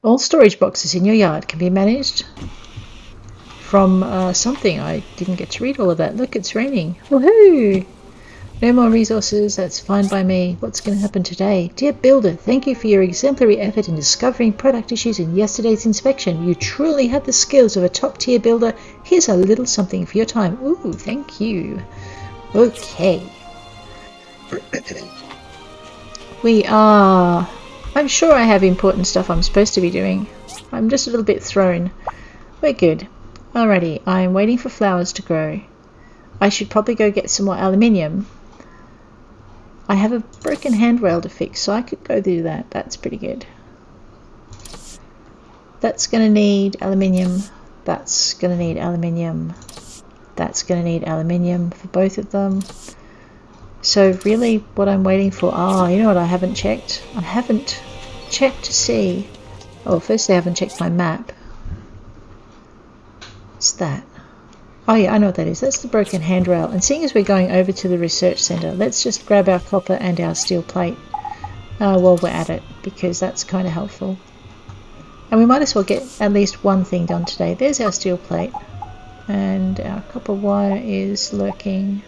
All storage boxes in your yard can be managed from something. I didn't get to read all of that. Look, it's raining. Woohoo! No more resources, that's fine by me. What's going to happen today? Dear Builder, thank you for your exemplary effort in discovering product issues in yesterday's inspection. You truly had the skills of a top-tier builder. Here's a little something for your time. Ooh, thank you. Okay. I'm sure I have important stuff I'm supposed to be doing. I'm just a little bit thrown. We're good. Alrighty, I'm waiting for flowers to grow. I should probably go get some more aluminium. I have a broken handrail to fix, so I could go do that. That's pretty good. That's going to need aluminium. That's going to need aluminium. That's going to need aluminium for both of them. So really what I'm waiting for... Oh, you know what I haven't checked? I haven't checked to see... Oh, firstly I haven't checked my map. What's that? Oh yeah, I know what that is. That's the broken handrail. And seeing as we're going over to the research centre, let's just grab our copper and our steel plate while we're at it, because that's kind of helpful. And we might as well get at least one thing done today. There's our steel plate. And our copper wire is lurking.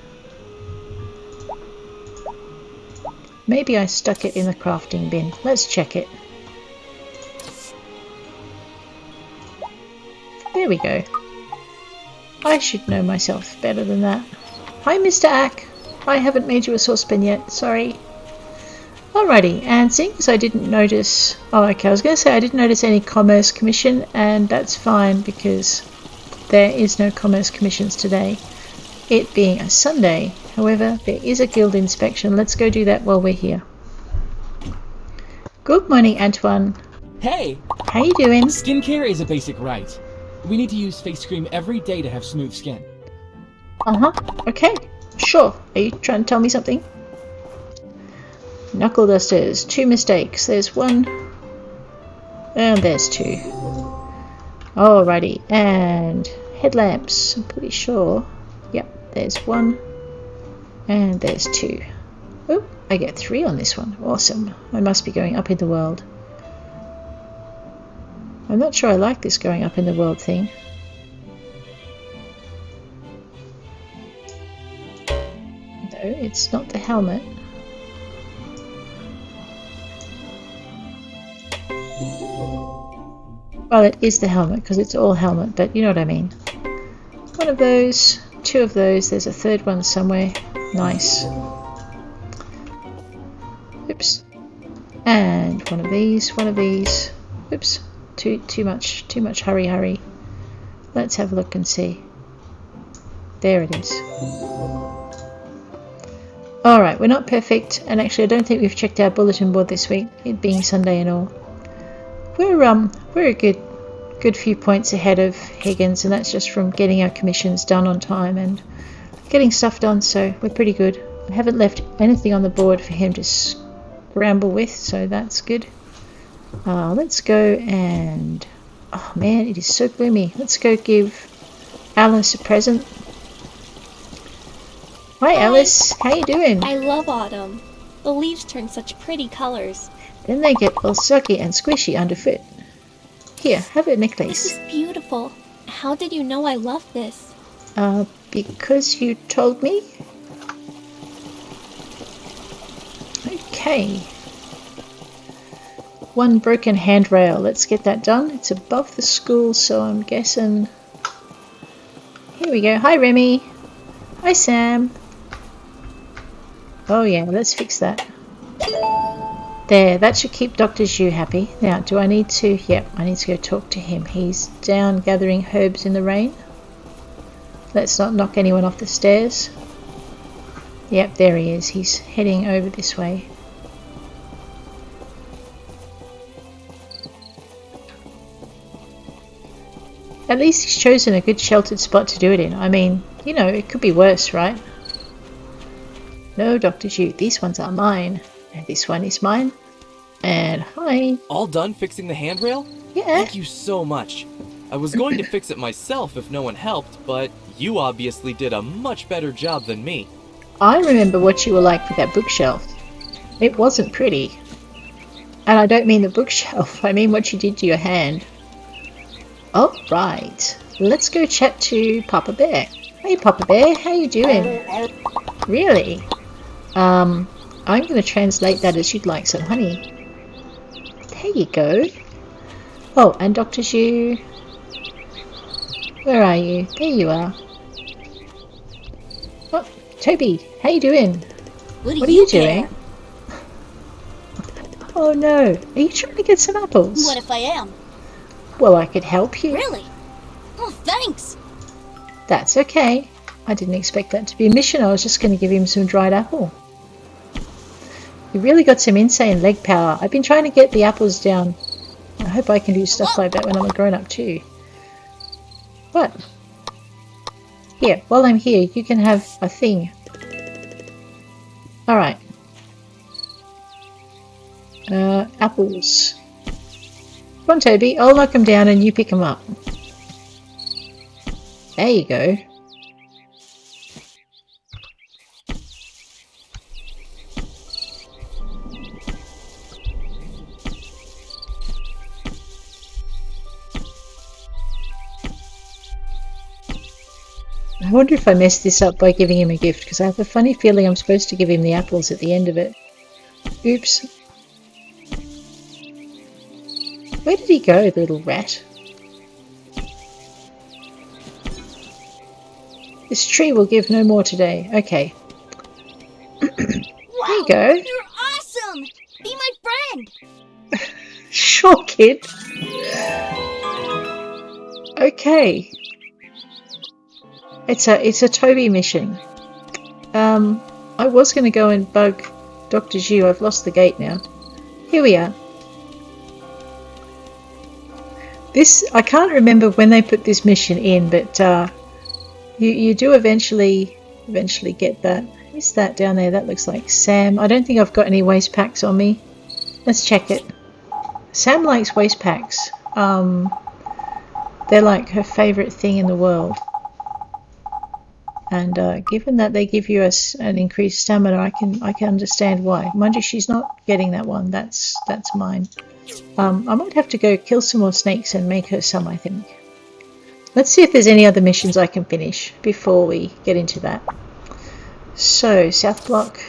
Maybe I stuck it in the crafting bin. Let's check it. There we go. I should know myself better than that. Hi, Mr. Ack. I haven't made you a saucepan yet. Sorry. Alrighty, and seeing as I didn't notice... Oh, okay, I was going to say I didn't notice any Commerce Commission, and that's fine because there is no Commerce Commissions today. It being a Sunday. However, there is a guild inspection. Let's go do that while we're here. Good morning, Antoine. Hey! How you doing? Skincare is a basic right. We need to use face cream every day to have smooth skin. Uh-huh. Okay. Sure. Are you trying to tell me something? Knuckle dusters. 2 mistakes. There's 1. And there's 2. Alrighty. And headlamps. I'm pretty sure. Yep. There's 1. And there's 2. Oh, I get 3 on this one. Awesome. I must be going up in the world. I'm not sure I like this going up in the world thing. No, it's not the helmet. Well, it is the helmet because it's all helmet, but you know what I mean. 1 of those, 2 of those, there's a 3rd one somewhere. Nice. Oops. And 1 of these, 1 of these. Oops. Too much hurry. Let's have a look and see. There it is. Alright, we're not perfect, and actually I don't think we've checked our bulletin board this week, it being Sunday and all. We're a good few points ahead of Higgins, and that's just from getting our commissions done on time and getting stuff done, so we're pretty good. I haven't left anything on the board for him to scramble with, so that's good. Let's go and... Oh man, it is so gloomy. Let's go give Alice a present. Hi Alice, how you doing? I love autumn. The leaves turn such pretty colors. Then they get all soggy and squishy underfoot. Here, have a necklace. This is beautiful. How did you know I love this? Because you told me? Okay. 1 broken handrail. Let's get that done. It's above the school, so I'm guessing... Here we go. Hi, Remy. Hi, Sam. Oh, yeah. Let's fix that. There. That should keep Dr. Zhu happy. Now, do I need to... Yep, I need to go talk to him. He's down gathering herbs in the rain. Let's not knock anyone off the stairs. Yep, there he is. He's heading over this way. At least he's chosen a good sheltered spot to do it in. I mean, you know, it could be worse, right? No, Dr. Zhu, these ones are mine. And this one is mine. And hi. All done fixing the handrail? Yeah. Thank you so much. I was going to fix it myself if no one helped, but you obviously did a much better job than me. I remember what you were like with that bookshelf. It wasn't pretty. And I don't mean the bookshelf, I mean what you did to your hand. Oh, right. Let's go chat to Papa Bear. Hey Papa Bear, how you doing? Really? I'm going to translate that as you'd like some honey. There you go. Oh, and Dr. Zhu. Where are you? There you are. Oh, Toby, how you doing? What are you doing? Oh no, are you trying to get some apples? What if I am? Well, I could help you. Really? Oh, thanks. That's okay. I didn't expect that to be a mission. I was just going to give him some dried apple. You really got some insane leg power. I've been trying to get the apples down. I hope I can do stuff like that when I'm a grown-up too. What? Here, while I'm here, you can have a thing. Alright. Apples. Come on, Toby. I'll knock them down and you pick them up. There you go. I wonder if I messed this up by giving him a gift, because I have a funny feeling I'm supposed to give him the apples at the end of it. Oops. Where did he go, the little rat? This tree will give no more today. Okay. Wow, there you go. You're awesome! Be my friend! Sure, kid. Okay. It's a Toby mission. I was going to go and bug Dr. Zhu. I've lost the gate now. Here we are. This, I can't remember when they put this mission in, but you do eventually get that. Who's that down there? That looks like Sam. I don't think I've got any waste packs on me. Let's check it. Sam likes waste packs. They're like her favourite thing in the world. And given that they give you an increased stamina, I can understand why. Mind you, she's not getting that one. That's mine. I might have to go kill some more snakes and make her some, I think. Let's see if there's any other missions I can finish before we get into that. So, South Block.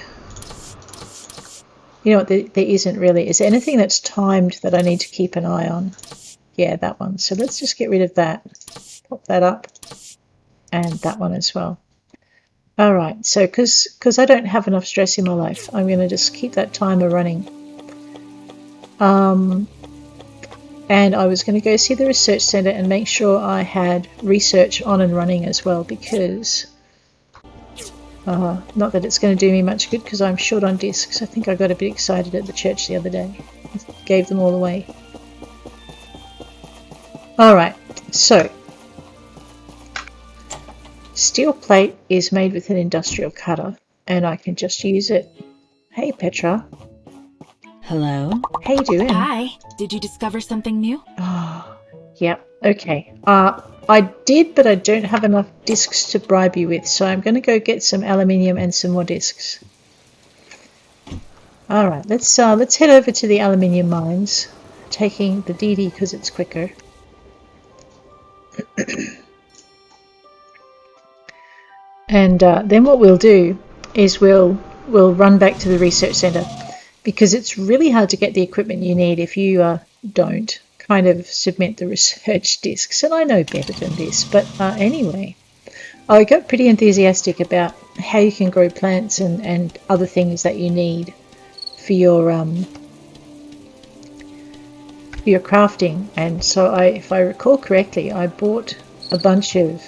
You know what, there isn't really. Is there anything that's timed that I need to keep an eye on? Yeah, that one. So let's just get rid of that. Pop that up. And that one as well. Alright, so because I don't have enough stress in my life, I'm going to just keep that timer running. And I was going to go see the research centre and make sure I had research on and running as well, because not that it's going to do me much good because I'm short on discs. I think I got a bit excited at the church the other day. I gave them all away. Alright, so steel plate is made with an industrial cutter and I can just use it. Hey Petra. Hello? How you doing? Hi. Did you discover something new? Oh, yeah, okay. I did, but I don't have enough discs to bribe you with, so I'm going to go get some aluminium and some more discs. Alright, let's head over to the aluminium mines, taking the DD because it's quicker. And then what we'll do is we'll run back to the research centre, because it's really hard to get the equipment you need if you don't kind of submit the research discs. And I know better than this, but anyway, I got pretty enthusiastic about how you can grow plants and other things that you need for your crafting. And so if I recall correctly, I bought a bunch of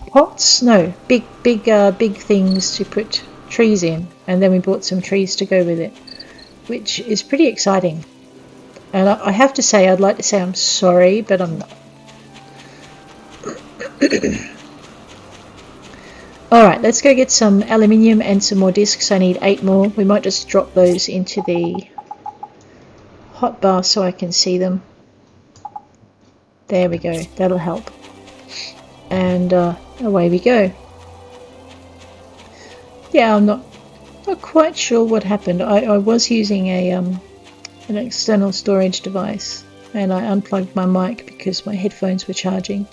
pots? No, big things to put trees in, and then we bought some trees to go with it, which is pretty exciting. And I have to say, I'd like to say I'm sorry, but I'm not. Alright, let's go get some aluminium and some more discs. I need 8 more. We might just drop those into the hotbar so I can see them. There we go, that'll help. And away we go. Yeah, I'm not Not quite sure what happened. I was using an external storage device, and I unplugged my mic because my headphones were charging,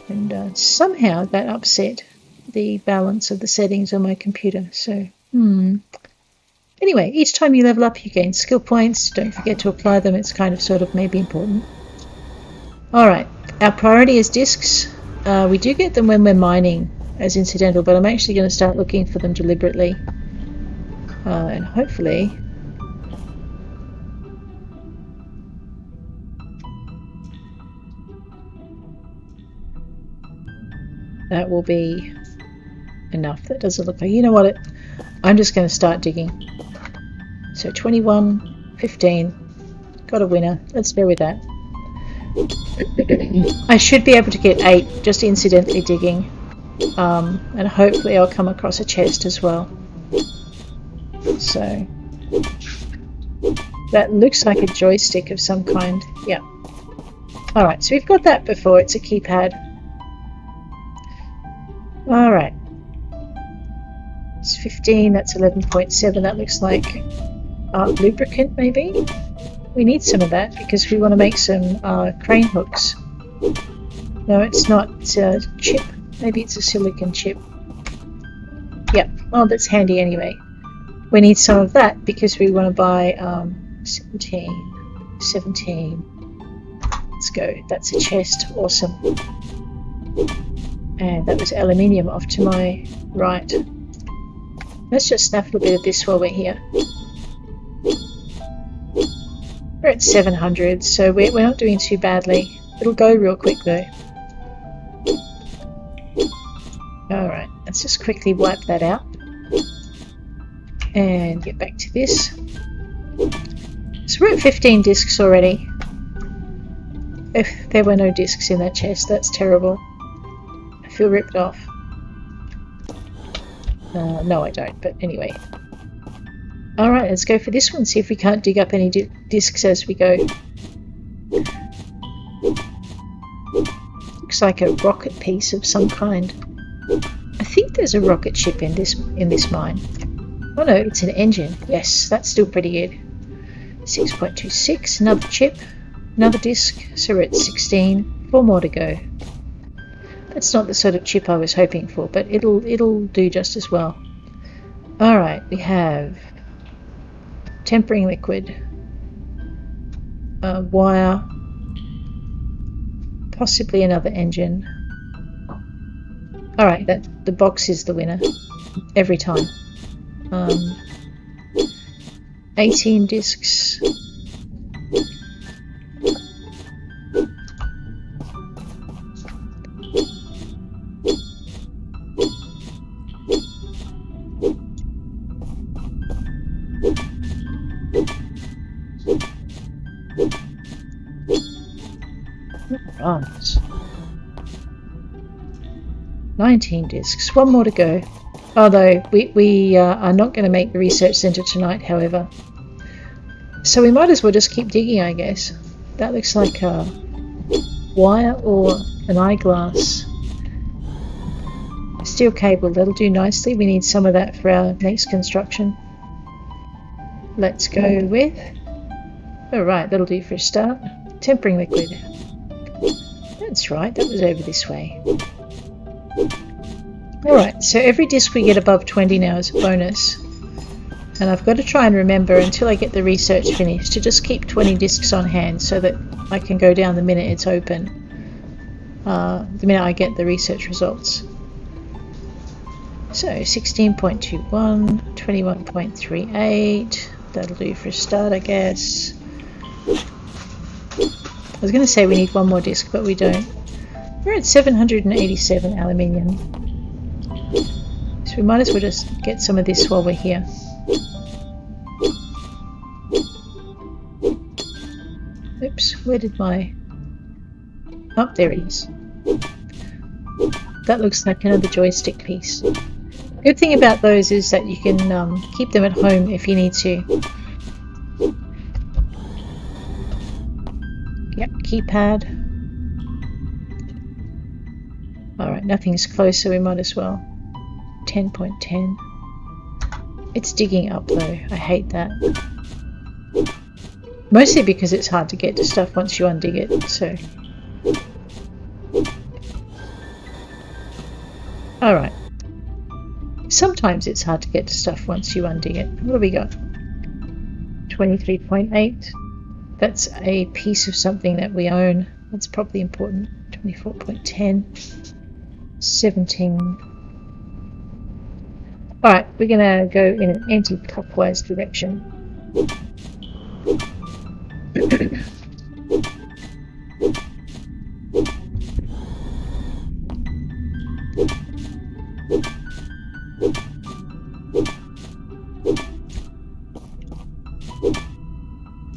and somehow that upset the balance of the settings on my computer. So, Anyway, each time you level up, you gain skill points. Don't forget to apply them. It's kind of sort of maybe important. Alright, our priority is discs. We do get them when we're mining as incidental, but I'm actually going to start looking for them deliberately. And hopefully... that will be enough. That doesn't look like... You know what? I'm just going to start digging. So 21, 15, got a winner. Let's go with that. I should be able to get 8 just incidentally digging, and hopefully I'll come across a chest as well. So that looks like a joystick of some kind. Yeah. Alright, so we've got that before. It's a keypad. Alright. It's 15, that's 11.7. That looks like lubricant maybe? We need some of that because we want to make some crane hooks. No, it's not. It's a chip. Maybe it's a silicon chip. Yep. Well, that's handy anyway. We need some of that because we want to buy 17. Let's go. That's a chest. Awesome. And that was aluminium off to my right. Let's just snaffle a bit of this while we're here. We're at 700, so we're not doing too badly. It'll go real quick though. Alright, let's just quickly wipe that out. And get back to this. So we're at 15 discs already. If there were no discs in that chest, that's terrible. I feel ripped off. No I don't, but anyway. Alright, let's go for this one, see if we can't dig up any discs as we go. Looks like a rocket piece of some kind. I think there's a rocket ship in this mine. Oh no, it's an engine. Yes, that's still pretty good. 6.26, another chip, another disc, so we're at 16. 4 more to go. That's not the sort of chip I was hoping for, but it'll do just as well. Alright, we have tempering liquid, wire, possibly another engine. Alright, the box is the winner every time. 18 discs. Right. 19 discs. 1 more to go. Although we are not going to make the research centre tonight, however. So we might as well just keep digging, I guess. That looks like a wire or an eyeglass. Steel cable, that'll do nicely. We need some of that for our next construction. Let's go with... Alright, that'll do for a start. Tempering liquid. That's right, that was over this way. Alright, so every disc we get above 20 now is a bonus. And I've got to try and remember until I get the research finished to just keep 20 discs on hand so that I can go down the minute it's open. The minute I get the research results. So 16.21, 21.38, that'll do for a start I guess. I was going to say we need 1 more disc, but we don't. We're at 787 aluminium. So we might as well just get some of this while we're here. Oops, where did my... Oh, there it is. That looks like another joystick piece. Good thing about those is that you can keep them at home if you need to. Yep, keypad. Alright, nothing's close, so we might as well. 10.10. It's digging up though. I hate that. Mostly because it's hard to get to stuff once you undig it, so. Alright. Sometimes it's hard to get to stuff once you undig it. What have we got? 23.8. That's a piece of something that we own. That's probably important. 24.10. 17. Alright, we're gonna go in an anti-clockwise direction.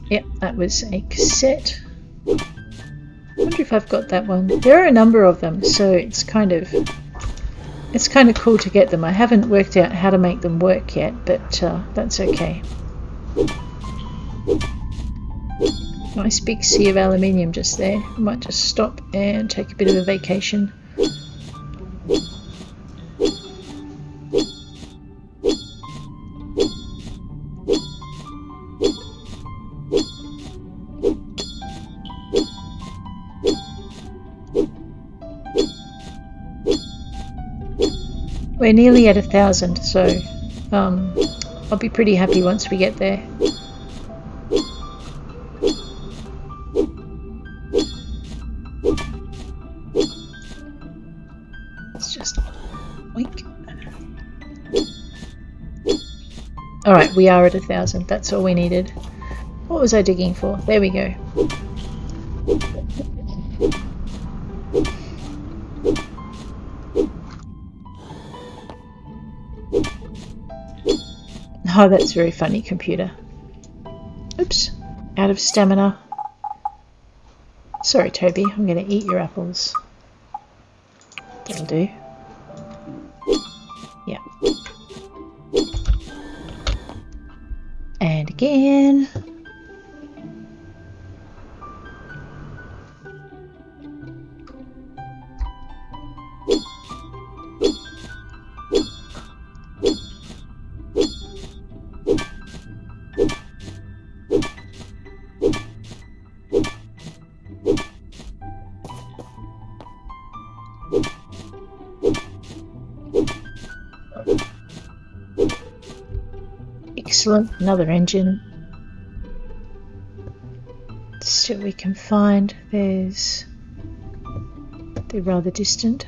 Yep, that was a cassette. I wonder if I've got that one. There are a number of them, so it's kind of cool to get them. I haven't worked out how to make them work yet, but that's okay. Nice big sea of aluminium just there. I might just stop and take a bit of a vacation. We're nearly at 1,000, so I'll be pretty happy once we get there. It's just oink. Alright, we are at 1,000. That's all we needed. What was I digging for? There we go. Oh, that's very funny, computer. Oops, out of stamina. Sorry, Toby, I'm going to eat your apples. That'll do. Yeah. And again. Excellent, another engine. Let's see what we can find. They're rather distant.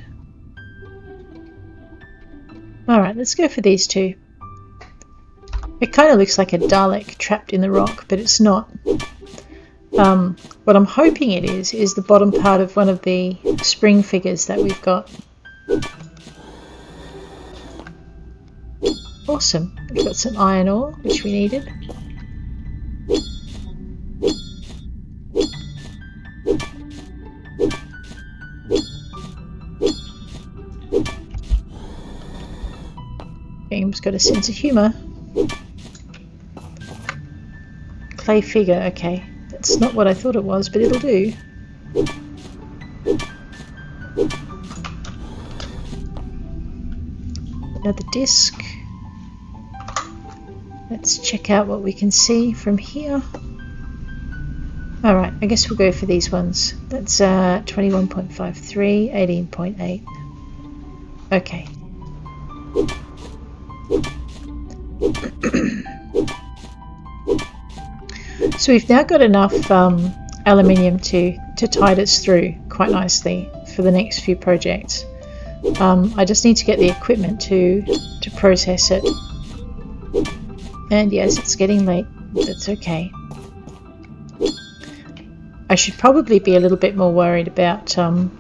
Alright, let's go for these two. It kind of looks like a Dalek trapped in the rock, but it's not. What I'm hoping it is the bottom part of one of the spring figures that we've got. Awesome. We've got some iron ore, which we needed. Game's got a sense of humour. Clay figure, okay. That's not what I thought it was, but it'll do. Another disc. Let's check out what we can see from here. Alright, I guess we'll go for these ones. That's 21.53, 18.8. Okay. So we've now got enough aluminium to tide us through quite nicely for the next few projects. I just need to get the equipment to process it. And yes, it's getting late. That's okay. I should probably be a little bit more worried about I'll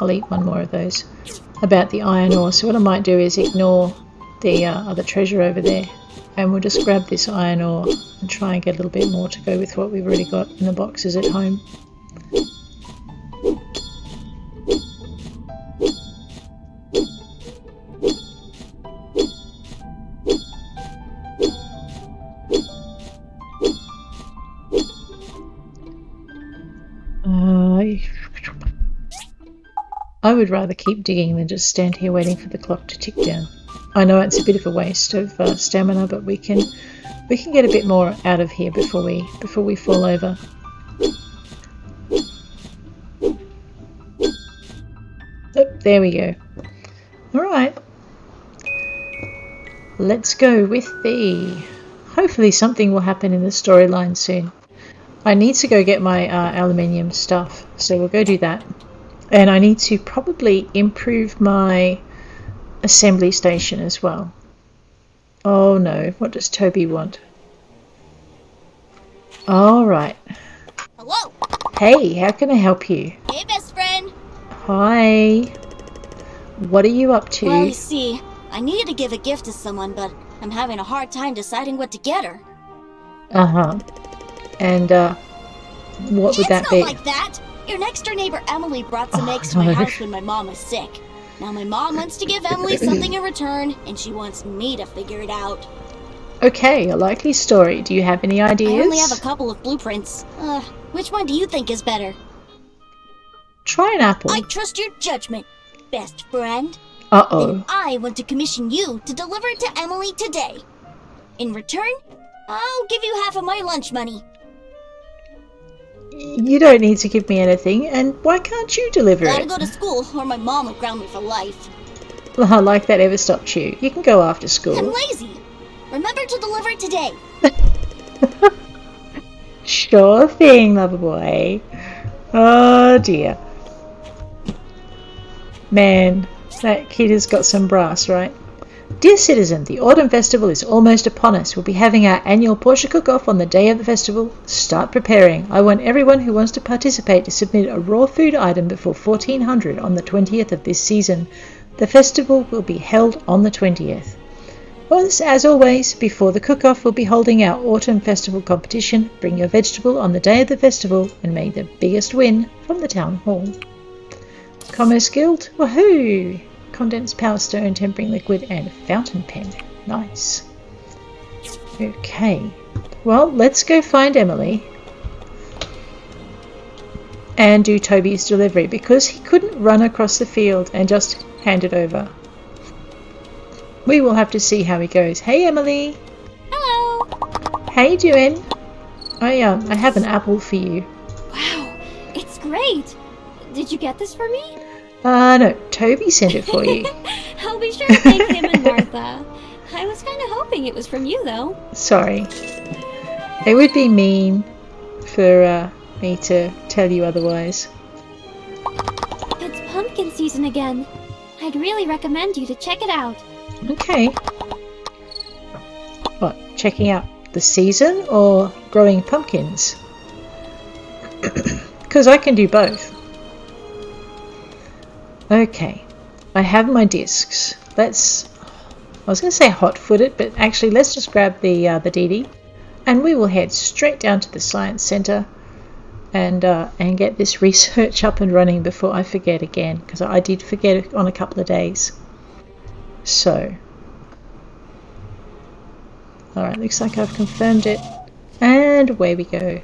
eat one more of those. About the iron ore. So what I might do is ignore the other treasure over there, and we'll just grab this iron ore and try and get a little bit more to go with what we've already got in the boxes at home. I would rather keep digging than just stand here waiting for the clock to tick down. I know it's a bit of a waste of stamina, but we can get a bit more out of here before we fall over. Oh, there we go. Alright. Let's go with thee. Hopefully something will happen in the storyline soon. I need to go get my aluminium stuff, so we'll go do that. And I need to probably improve my assembly station as well. Oh no, what does Toby want? Alright. Hello. Hey, how can I help you? Hey, best friend. Hi. What are you up to? Well, you see, I needed to give a gift to someone, but I'm having a hard time deciding what to get her. Uh-huh. And, what would that It's be? not like that. Your next door neighbor Emily brought some eggs to no. my house when my mom was sick. Now my mom wants to give Emily something in return, and she wants me to figure it out. Okay, a likely story. Do you have any ideas? I only have a couple of blueprints. Which one do you think is better? Try an apple. I trust your judgment, best friend. Uh-oh. Then I want to commission you to deliver it to Emily today. In return, I'll give you half of my lunch money. You don't need to give me anything, and why can't you deliver Gotta it? go to school, or my mom will ground me for life. Like that ever stopped you. You can go after I'm school. lazy. Remember to deliver it today. Sure thing, lover boy. Oh dear. Man, that kid has got some brass, right? Dear citizen, the Autumn Festival is almost upon us. We'll be having our annual Portia cook-off on the day of the festival. Start preparing. I want everyone who wants to participate to submit a raw food item before 1400 on the 20th of this season. The festival will be held on the 20th. As always, before the cook-off, we'll be holding our Autumn Festival competition. Bring your vegetable on the day of the festival and make the biggest win from the town hall. Commerce Guild, woohoo! Condensed power stone, tempering liquid, and fountain pen. Nice. Okay. Well, let's go find Emily and do Toby's delivery because he couldn't run across the field and just hand it over. We will have to see how he goes. Hey, Emily. Hello! How you doing? I have an apple for you. Wow, it's great! Did you get this for me? No, Toby sent it for you. I'll be sure to thank him and Martha. I was kind of hoping it was from you, though. Sorry. It would be mean for me to tell you otherwise. It's pumpkin season again. I'd really recommend you to check it out. Okay. What, checking out the season or growing pumpkins? Because I can do both. Okay, I have my discs. I was going to say hot-foot it, but actually let's just grab the DD and we will head straight down to the Science Centre and get this research up and running before I forget again, because I did forget it on a couple of days. So, alright, looks like I've confirmed it, and away we go.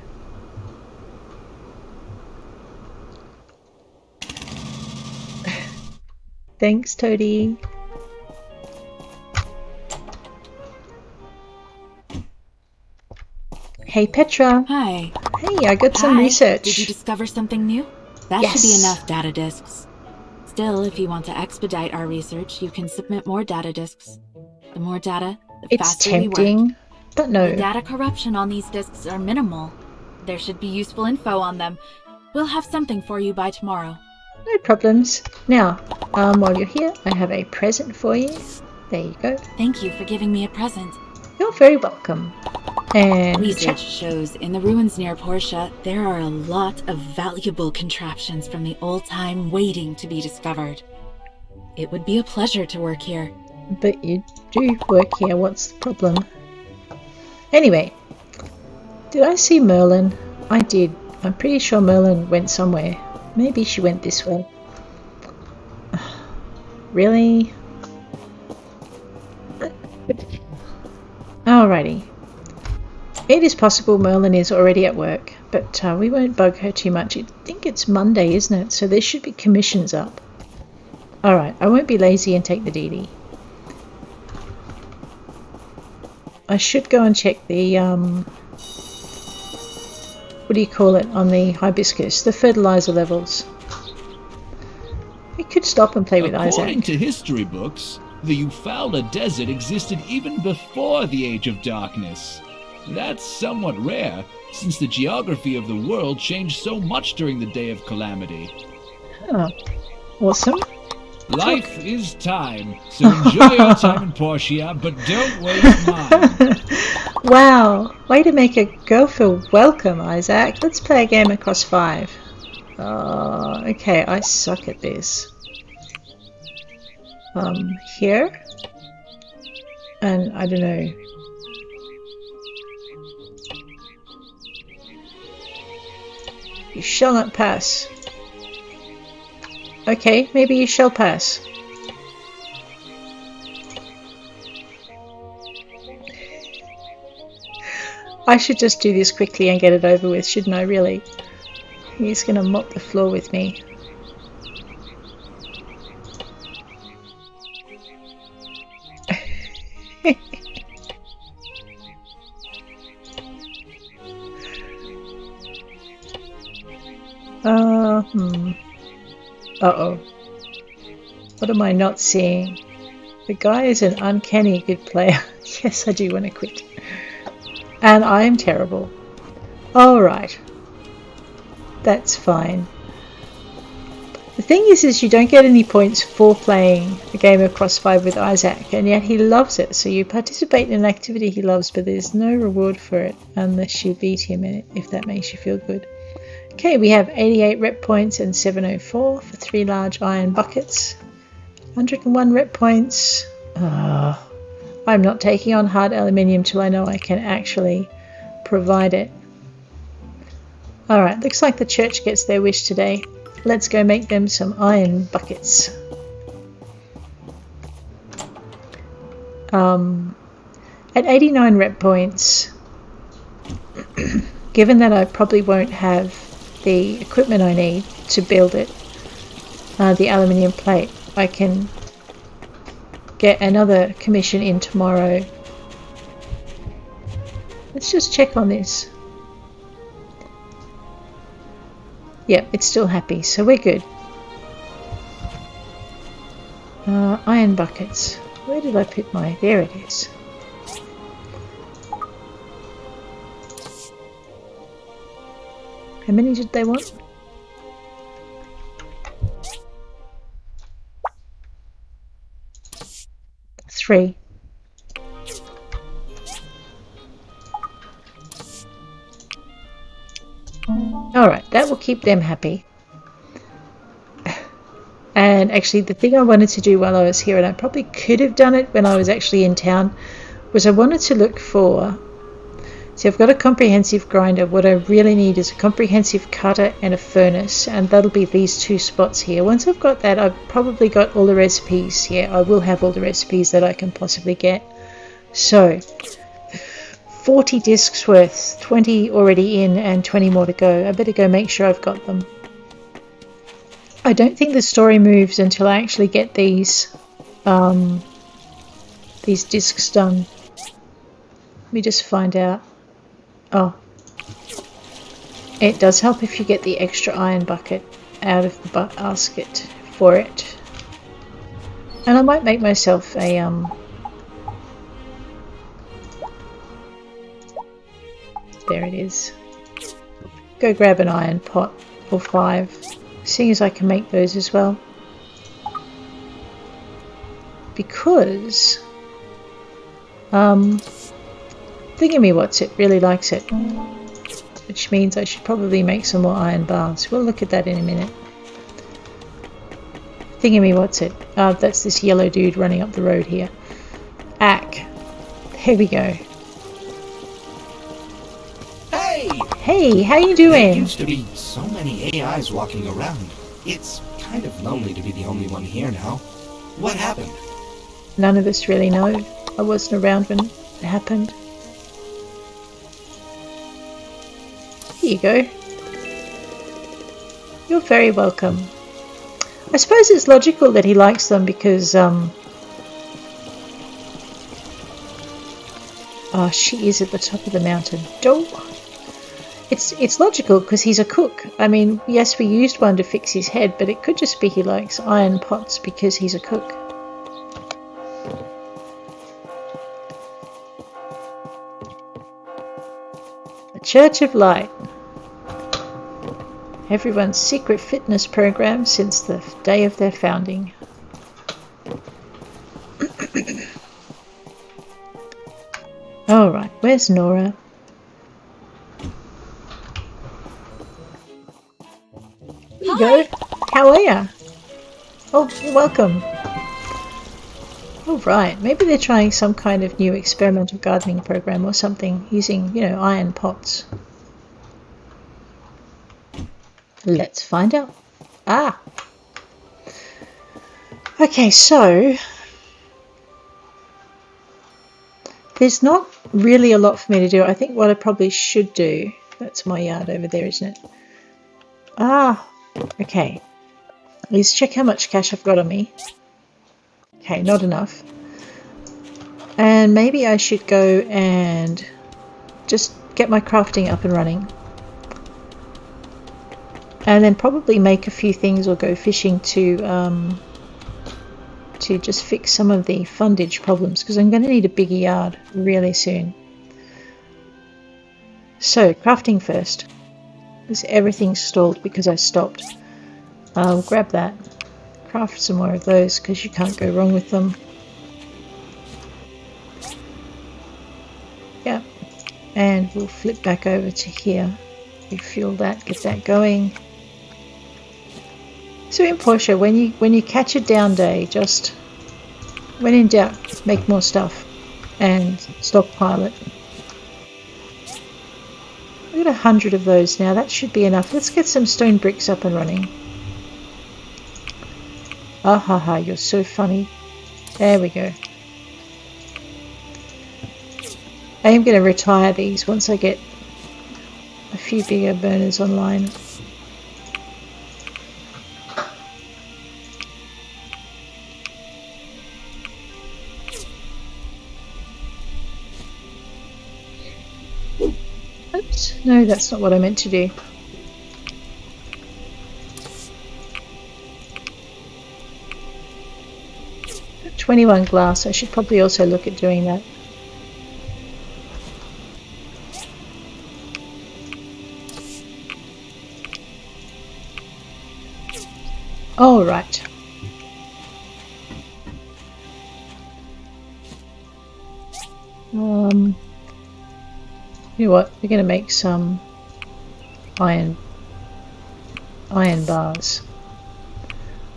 Thanks, Toadie. Hey, Petra. Hi. Hey, I got some Hi. research. Did you discover something new? That should be Yes. enough data disks. Still, if you want to expedite our research, you can submit more data disks. The more data, the It's faster we work. tempting, but no. The data corruption on these disks are minimal. There should be useful info on them. We'll have something for you by tomorrow. No problems. Now, while you're here, I have a present for you. There you go. Thank you for giving me a present. You're very welcome. And Research shows in the ruins near Portia, there are a lot of valuable contraptions from the old time waiting to be discovered. It would be a pleasure to work here. but you do work here. What's the problem? Anyway, did I see Merlin? I did. I'm pretty sure Merlin went somewhere. Maybe she went this way. Really? Alrighty. It is possible Merlin is already at work, but we won't bug her too much. I think it's Monday, isn't it? So there should be commissions up. Alright, I won't be lazy and take the DD. I should go and check the what do you call it on the hibiscus? The fertilizer levels. We could stop and play with According Isaac. to history books, the Eufaula Desert existed even before the Age of Darkness. That's somewhat rare, since the geography of the world changed so much during the Day of Calamity. Oh, awesome. Life is time, so enjoy your time in Portia, but don't waste mine. Wow, way to make a girl feel welcome, Isaac. Let's play a game across 5. Okay, I suck at this. Here? And I don't know. You shall not pass. Okay, maybe you shall pass. I should just do this quickly and get it over with, shouldn't I, really? He's gonna mop the floor with me. Uh-oh. What am I not seeing? The guy is an uncanny good player. Yes, I do want to quit. And I am terrible. Alright. That's fine. The thing is you don't get any points for playing a game of Cross 5 with Isaac, and yet he loves it. So you participate in an activity he loves, but there's no reward for it unless you beat him in it, if that makes you feel good. Okay, we have 88 rep points and 704 for 3 large iron buckets. 101 rep points. I'm not taking on hard aluminium till I know I can actually provide it. Alright, looks like the church gets their wish today. Let's go make them some iron buckets. At 89 rep points, given that I probably won't have the equipment I need to build it, the aluminium plate, I can get another commission in tomorrow. Let's just check on this. Yep, it's still happy, so we're good. Iron buckets. Where did I put my... There it is. How many did they want? 3. Alright, that will keep them happy. And actually the thing I wanted to do while I was here, and I probably could have done it when I was actually in town, was I wanted to look for... See, I've got a comprehensive grinder. What I really need is a comprehensive cutter and a furnace, and that'll be these 2 spots here. Once I've got that, I've probably got all the recipes. Yeah, I will have all the recipes that I can possibly get. So, 40 discs worth, 20 already in and 20 more to go. I better go make sure I've got them. I don't think the story moves until I actually get these discs done. Let me just find out. Oh, it does help if you get the extra iron bucket out of the basket for it. And I might make myself a there it is. Go grab an iron pot or 5, seeing as I can make those as well. Because Thingamywhatsit really likes it, which means I should probably make some more iron bars. We'll look at that in a minute. Thingamywhatsit. That's this yellow dude running up the road here. Ack. Here we go. Hey! Hey, how you There doing? used to be so many AIs walking around. It's kind of lonely to be the only one here now. What happened? None of us really know. I wasn't around when it happened. Here you go. You're very welcome. I suppose it's logical that he likes them because Oh, she is at the top of the mountain. Don't. It's logical because he's a cook. I mean, yes, we used one to fix his head, but it could just be he likes iron pots because he's a cook. The Church of Light. Everyone's secret fitness program since the day of their founding. Alright, where's Nora? There you go. How are ya? Oh, you're welcome. Alright, maybe they're trying some kind of new experimental gardening program or something using, you know, iron pots. Let's find out. Ah! Okay, so there's not really a lot for me to do. I think what I probably should do, that's my yard over there, isn't it? Ah, okay. Let's check how much cash I've got on me. Okay, not enough. And maybe I should go and just get my crafting up and running. And then probably make a few things or go fishing to just fix some of the fundage problems, because I'm going to need a bigger yard really soon. So, crafting first. Because everything's stalled because I stopped. I'll grab that. Craft some more of those because you can't go wrong with them. Yeah. And we'll flip back over to here. Refuel that, get that going. So in Portia, when you catch a down day, just when in doubt, make more stuff and stockpile it. I've got 100 of those now. That should be enough. Let's get some stone bricks up and running. Ah ha ha, you're so funny. There we go. I am going to retire these once I get a few bigger burners online. Oops, no, that's not what I meant to do. Got 21 glass, I should probably also look at doing that. All right. You know what? We're going to make some iron bars,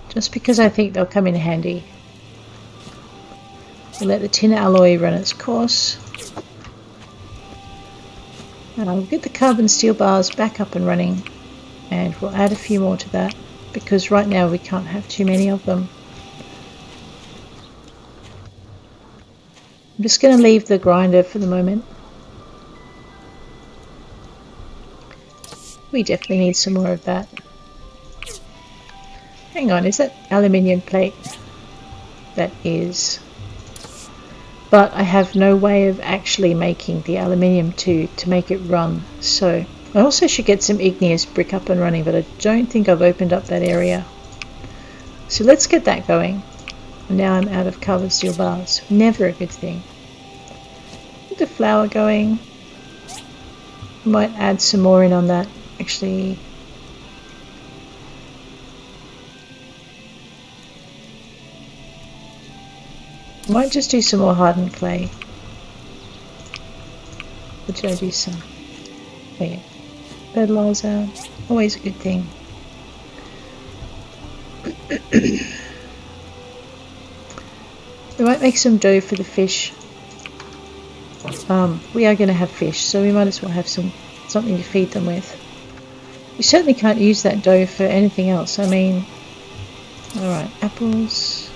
just because I think they'll come in handy. We'll let the tin alloy run its course. We'll get the carbon steel bars back up and running, and we'll add a few more to that, because right now we can't have too many of them. I'm just going to leave the grinder for the moment. We definitely need some more of that. Hang on, is that aluminium plate? That is. But I have no way of actually making the aluminium to make it run. So I also should get some igneous brick up and running, but I don't think I've opened up that area. So let's get that going. And now I'm out of carbon steel bars. Never a good thing. Get the flour going. Might add some more in on that. Actually, might just do some more hardened clay. Or did I do some? Oh yeah. Fertilizer, always a good thing. We might make some dough for the fish. We are going to have fish, so we might as well have something to feed them with. You certainly can't use that dough for anything else. I mean, alright, apples.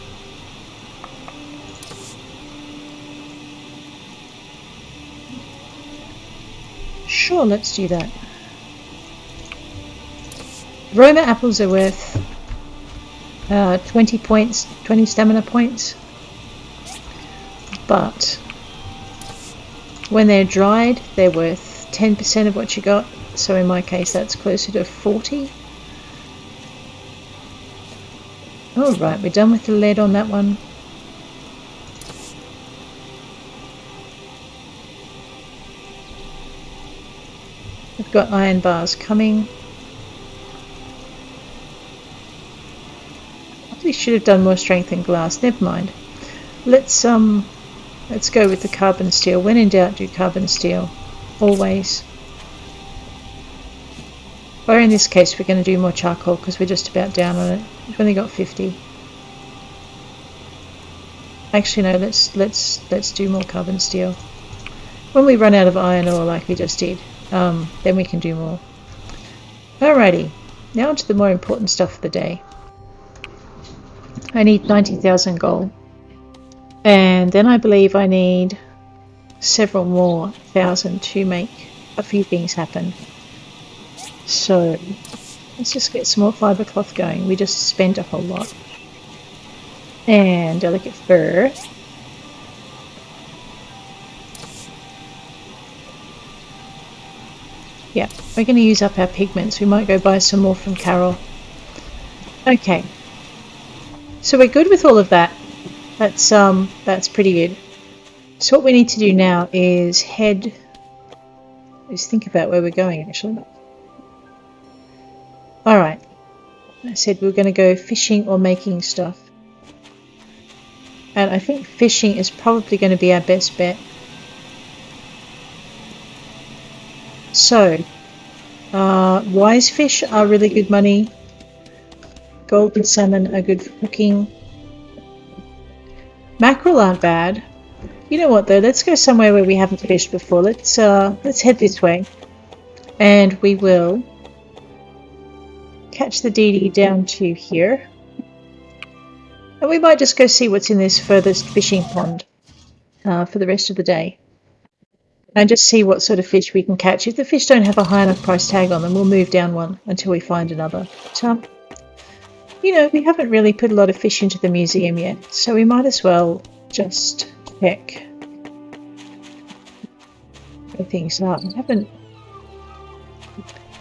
Sure, let's do that. Roma apples are worth 20 points, 20 stamina points. But When they're dried, they're worth 10% of what you got. So in my case, that's closer to 40. Alright, we're done with the lead on that one. We've got iron bars coming. We should have done more strength in glass. Never mind. Let's go with the carbon steel. When in doubt, do carbon steel. Always. Or in this case, we're going to do more charcoal because we're just about down on it. We've only got 50. Actually, no. Let's do more carbon steel. When we run out of iron ore, like we just did, then we can do more. Alrighty. Now on to the more important stuff of the day. I need 90,000 gold. And then I believe I need several more thousand to make a few things happen. So let's just get some more fibre cloth going. We just spent a whole lot. And delicate fur. Yeah, we're going to use up our pigments. We might go buy some more from Carol. Okay. So we're good with all of that. That's pretty good. So what we need to do now is think about where we're going actually. Alright. I said we were going to go fishing or making stuff. And I think fishing is probably going to be our best bet. So, wise fish are really good money. Golden salmon are good for cooking. Mackerel aren't bad. You know what though? Let's go somewhere where we haven't fished before. Let's head this way, and we will catch the DD down to here, and we might just go see what's in this furthest fishing pond for the rest of the day, and just see what sort of fish we can catch. If the fish don't have a high enough price tag on them, we'll move down one until we find another. But, you know, we haven't really put a lot of fish into the museum yet, so we might as well just check where things are.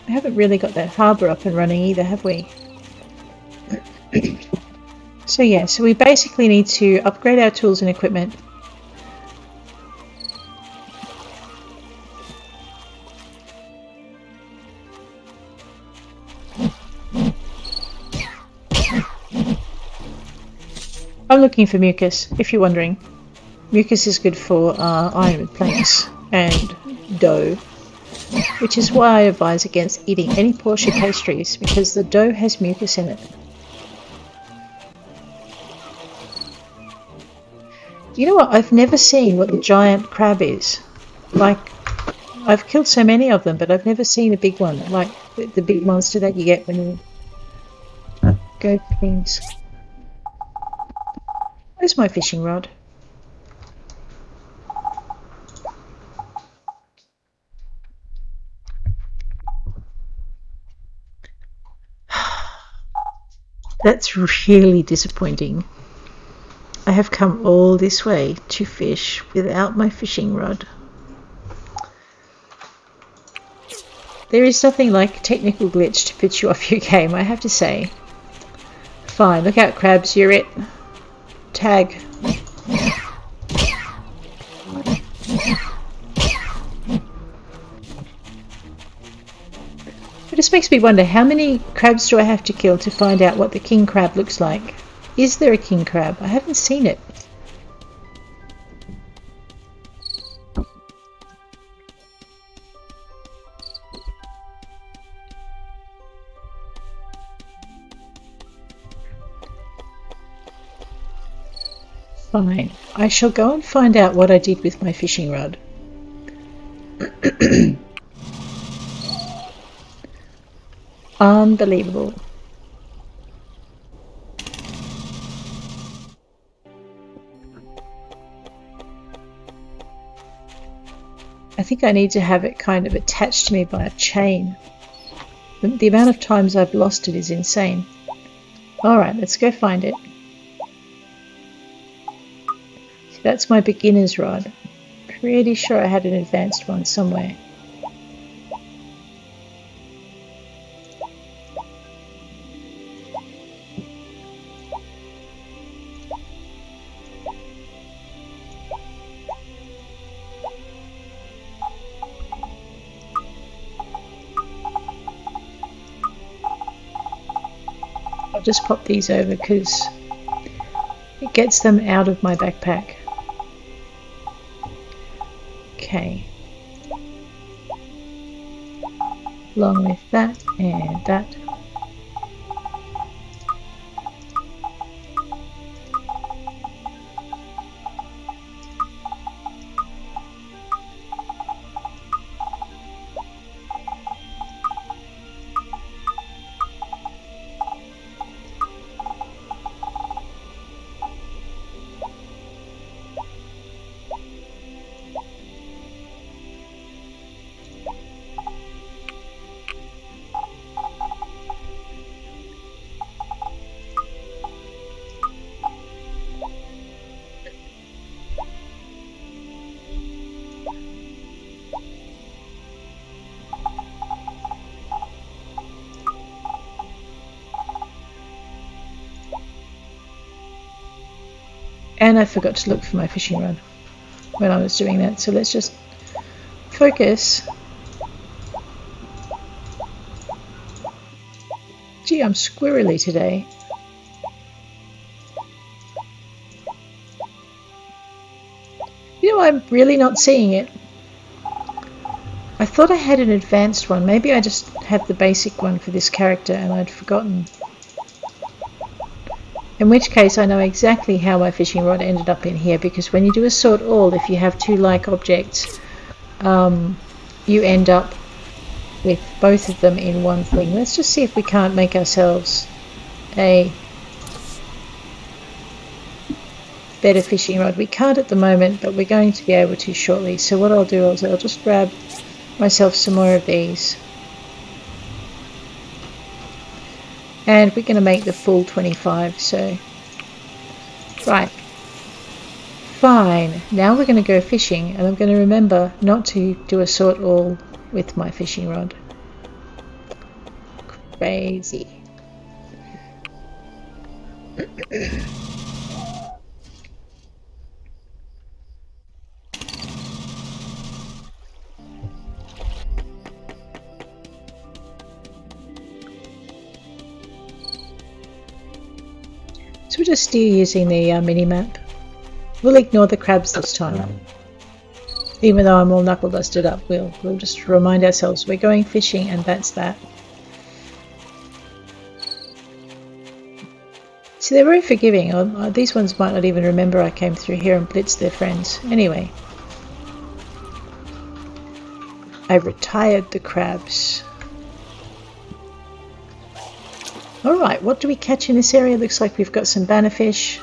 We haven't really got that harbour up and running either, have we? So yeah, so we basically need to upgrade our tools and equipment. I'm looking for mucus, if you're wondering. Mucus is good for iron planks and dough, which is why I advise against eating any Portia pastries, because the dough has mucus in it. You know what? I've never seen what the giant crab is. Like, I've killed so many of them, but I've never seen a big one, like the big monster that you get when you go for things. Where's my fishing rod? That's really disappointing. I have come all this way to fish without my fishing rod. There is nothing like technical glitch to put you off your game, I have to say. Fine, look out crabs, you're it. Tag. It just makes me wonder, how many crabs do I have to kill to find out what the king crab looks like? Is there a king crab? I haven't seen it. Fine. I shall go and find out what I did with my fishing rod. Unbelievable. I think I need to have it kind of attached to me by a chain. The amount of times I've lost it is insane. Alright, let's go find it. See, that's my beginner's rod. Pretty sure I had an advanced one somewhere. I'll just pop these over because it gets them out of my backpack. Okay. Along with that and that. And I forgot to look for my fishing rod when I was doing that, so let's just focus. Gee, I'm squirrely today. You know, I'm really not seeing it. I thought I had an advanced one. Maybe I just have the basic one for this character and I'd forgotten. In which case I know exactly how my fishing rod ended up in here, because when you do a sort all, if you have two like objects, you end up with both of them in one thing. Let's just see if we can't make ourselves a better fishing rod. We can't at the moment, but we're going to be able to shortly. So what I'll do is I'll just grab myself some more of these. And we're going to make the full 25, so right, fine. Now we're going to go fishing, and I'm going to remember not to do a sort all with my fishing rod. Crazy. So we're just still using the mini-map. We'll ignore the crabs this time. Even though I'm all knuckle dusted up, we'll just remind ourselves we're going fishing and that's that. See, they're very forgiving. These ones might not even remember I came through here and blitzed their friends. Anyway. I retired the crabs. Alright, what do we catch in this area? Looks like we've got some bannerfish.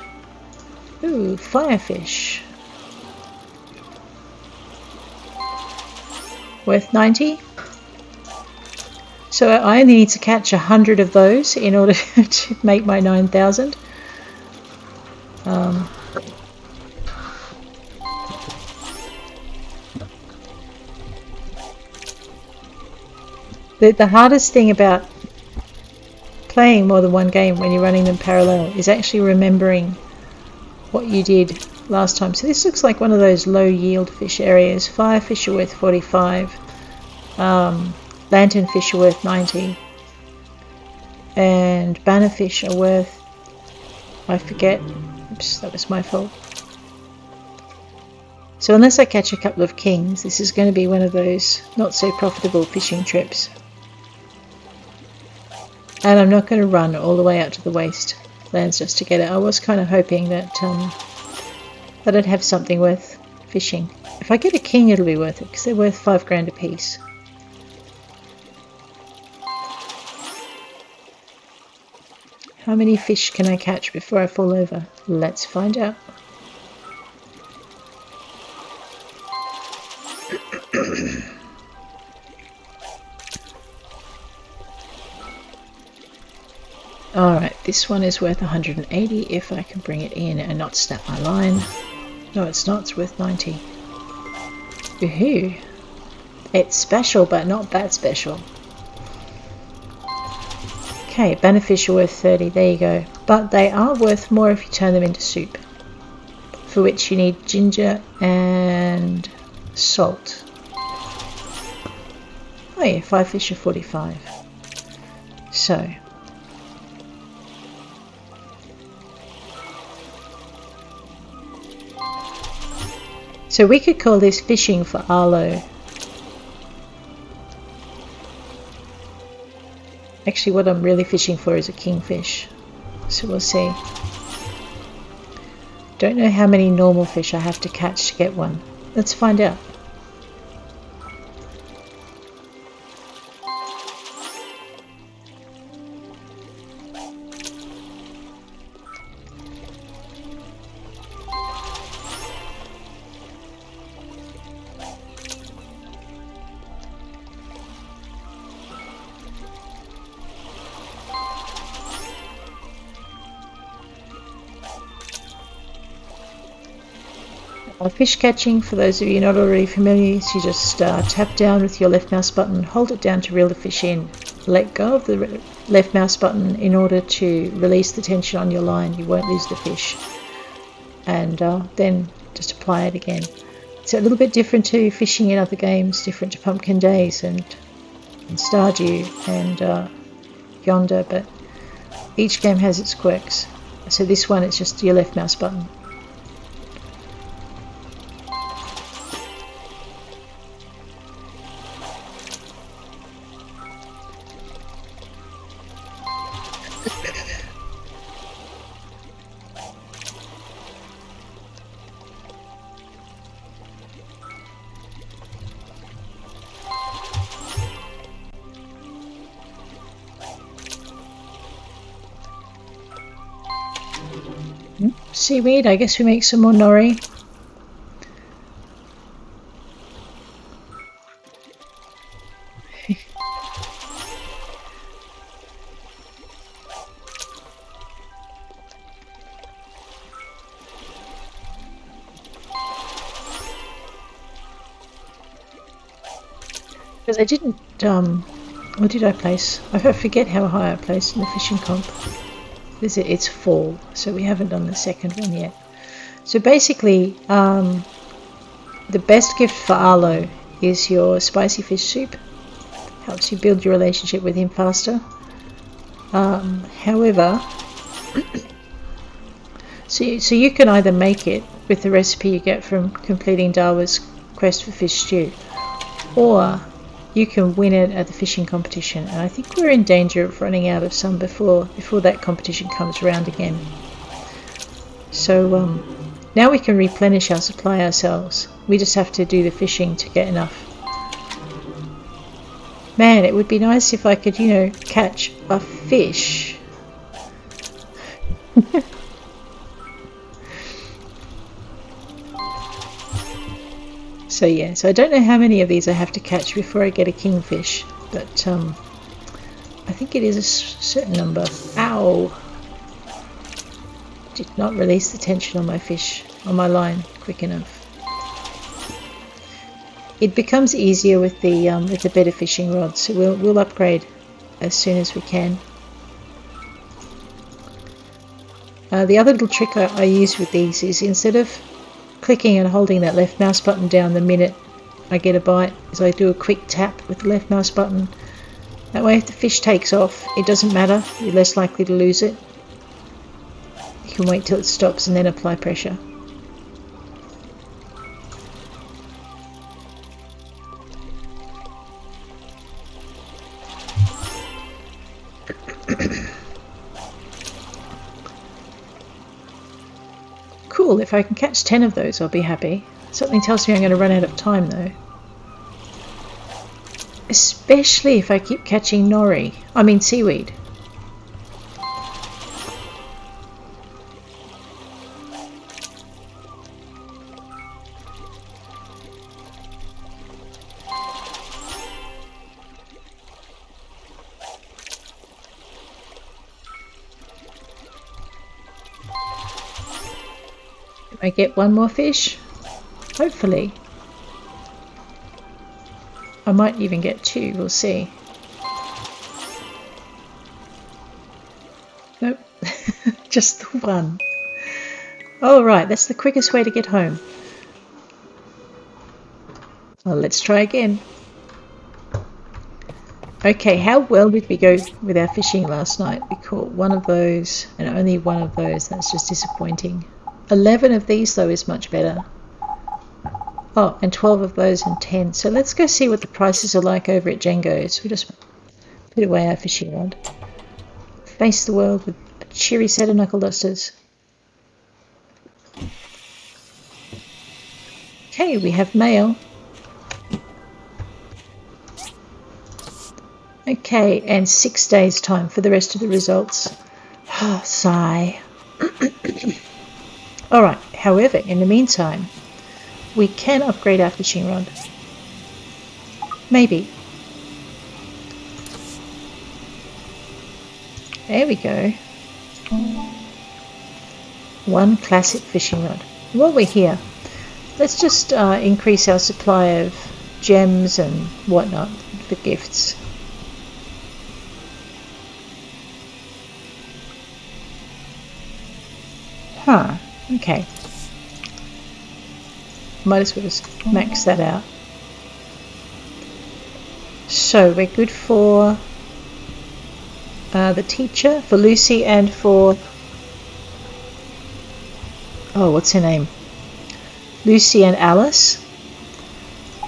Ooh, firefish. Worth 90. So I only need to catch 100 of those in order to make my 9,000. The hardest thing about playing more than one game when you're running them parallel is actually remembering what you did last time. So this looks like one of those low yield fish areas. Firefish are worth 45, lanternfish are worth 90, and bannerfish are worth, I forget, oops, that was my fault. So unless I catch a couple of kings, this is going to be one of those not so profitable fishing trips. And I'm not going to run all the way out to the wastelands just to get it. I was kind of hoping that that I'd have something worth fishing. If I get a king, it'll be worth it because they're worth 5 grand a piece. How many fish can I catch before I fall over? Let's find out. Alright, this one is worth 180 if I can bring it in and not snap my line. No, it's not, it's worth 90. Ooh. It's special, but not that special. Okay, beneficial worth 30, there you go. But they are worth more if you turn them into soup, for which you need ginger and salt. Oh yeah, 5 fish are 45. So we could call this fishing for Arlo. Actually, what I'm really fishing for is a kingfish. So we'll see. Don't know how many normal fish I have to catch to get one. Let's find out. Fish catching, for those of you not already familiar, is you just tap down with your left mouse button, hold it down to reel the fish in, let go of the left mouse button in order to release the tension on your line. You won't lose the fish, and then just apply it again. It's a little bit different to fishing in other games, different to Pumpkin Days and Stardew and Yonder, but each game has its quirks. So this one, it's just your left mouse button. Seaweed, I guess we make some more nori. Because I didn't, what did I place? I forget how high I placed in the fishing comp. It's fall, so we haven't done the second one yet. So basically, the best gift for Arlo is your spicy fish soup. Helps you build your relationship with him faster. However, so you can either make it with the recipe you get from completing Darwa's quest for fish stew, or you can win it at the fishing competition, and I think we're in danger of running out of some before that competition comes around again. So now we can replenish our supply ourselves. We just have to do the fishing to get enough. Man, it would be nice if I could, catch a fish. So yeah, so I don't know how many of these I have to catch before I get a kingfish, but I think it is a certain number. Ow! Did not release the tension on my fish, on my line, quick enough. It becomes easier with the better fishing rods, so we'll upgrade as soon as we can. The other little trick I use with these is, instead of clicking and holding that left mouse button down the minute I get a bite, is I do a quick tap with the left mouse button. That way if the fish takes off, it doesn't matter, you're less likely to lose it. You can wait till it stops and then apply pressure. Cool, if I can catch 10 of those I'll be happy. Something tells me I'm going to run out of time though. Especially if I keep catching seaweed. I get one more fish? Hopefully. I might even get 2, we'll see. Nope, just the 1. Alright, that's the quickest way to get home. Well, let's try again. Okay, how well did we go with our fishing last night? We caught 1 of those and only 1 of those. That's just disappointing. 11 of these though is much better. Oh, and 12 of those and 10. So let's go see what the prices are like over at Django's. We just put away our fishing rod. Face the world with a cheery set of knuckle dusters. Okay, we have mail. Okay, and 6 days time for the rest of the results. Oh, sigh. Alright, however, in the meantime, we can upgrade our fishing rod. Maybe. There we go. 1 classic fishing rod. While we're here, let's just increase our supply of gems and whatnot for gifts. Huh, okay. Might as well just max that out. So we're good for the teacher, for Lucy, and for... oh, what's her name? Lucy and Alice.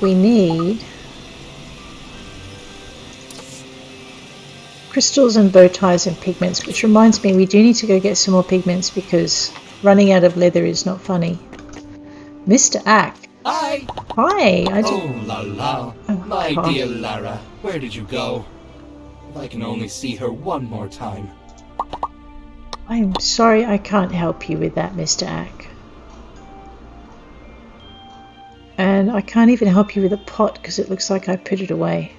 We need crystals and bow ties and pigments, which reminds me we do need to go get some more pigments because running out of leather is not funny. Mr. Ack. Hi! Hi! Oh, la la. My dear Lara, where did you go? If I can only see her one more time. I'm sorry I can't help you with that, Mr. Ack. And I can't even help you with a pot because it looks like I put it away.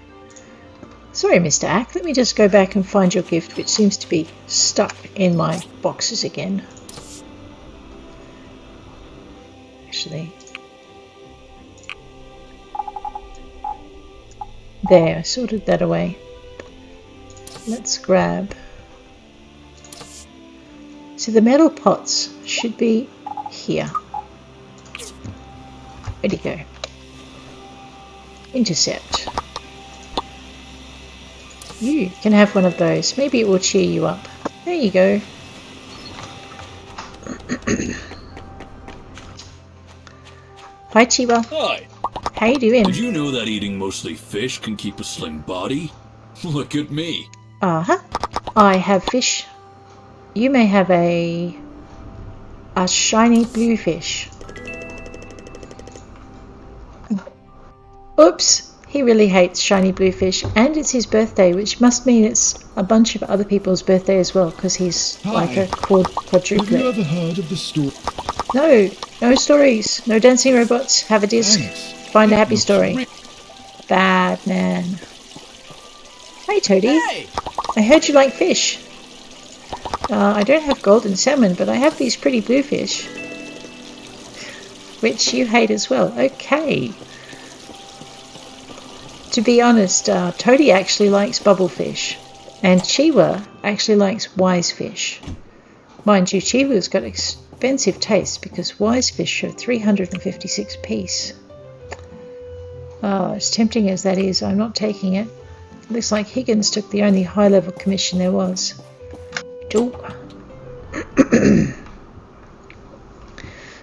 Sorry, Mr. Ack. Let me just go back and find your gift, which seems to be stuck in my boxes again. Actually. There, I sorted that away. Let's grab. So the metal pots should be here. Ready to go. Intercept. You can have one of those. Maybe it will cheer you up. There you go. Hi, Chiba. Hi. How you doing? Did you know that eating mostly fish can keep a slim body? Look at me. Uh-huh. I have fish. You may have a shiny blue fish. Oops. He really hates shiny blue fish, and it's his birthday, which must mean it's a bunch of other people's birthday as well, because he's like a quadruplet. Have you ever heard of the story? No, no stories, no dancing robots. Have a disc. Thanks. Find a happy story. Bad man. Hey, Toady. Hey! I heard you like fish. I don't have golden salmon, but I have these pretty blue fish, which you hate as well. Okay. To be honest, Toady actually likes bubblefish, and Chiwa actually likes wise fish. Mind you, Chiwa's got expensive taste because wise fish are 356 piece. Oh, as tempting as that is, I'm not taking it. Looks like Higgins took the only high-level commission there was.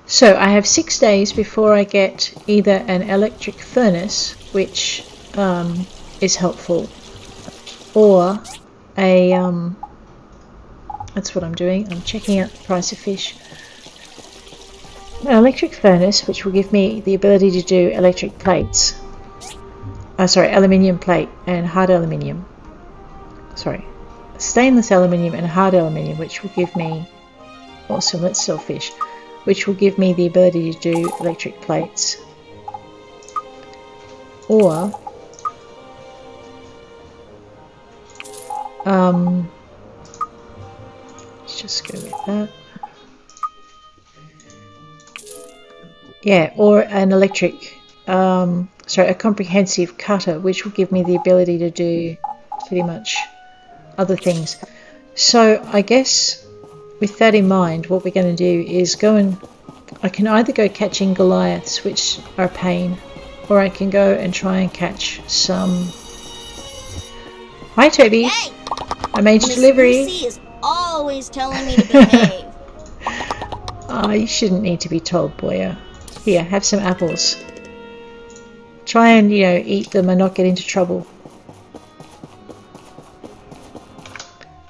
So I have 6 days before I get either an electric furnace, which is helpful, or a that's what I'm doing. I'm checking out the price of fish. An electric furnace, which will give me the ability to do electric plates. Sorry, aluminium plate and hard aluminium. Sorry, stainless aluminium and hard aluminium, which will give me also, let's sell fish, which will give me the ability to do electric plates. Or let's just go with that. Yeah, or an electric a comprehensive cutter, which will give me the ability to do pretty much other things. So I guess with that in mind, what we're going to do is I can either go catching Goliaths, which are a pain, or I can go and try and catch some... Hi Toby! Hey! I made your Miss delivery! Lucy is always telling me to behave. Oh, you shouldn't need to be told, Boya. Here, have some apples. Try and, eat them and not get into trouble.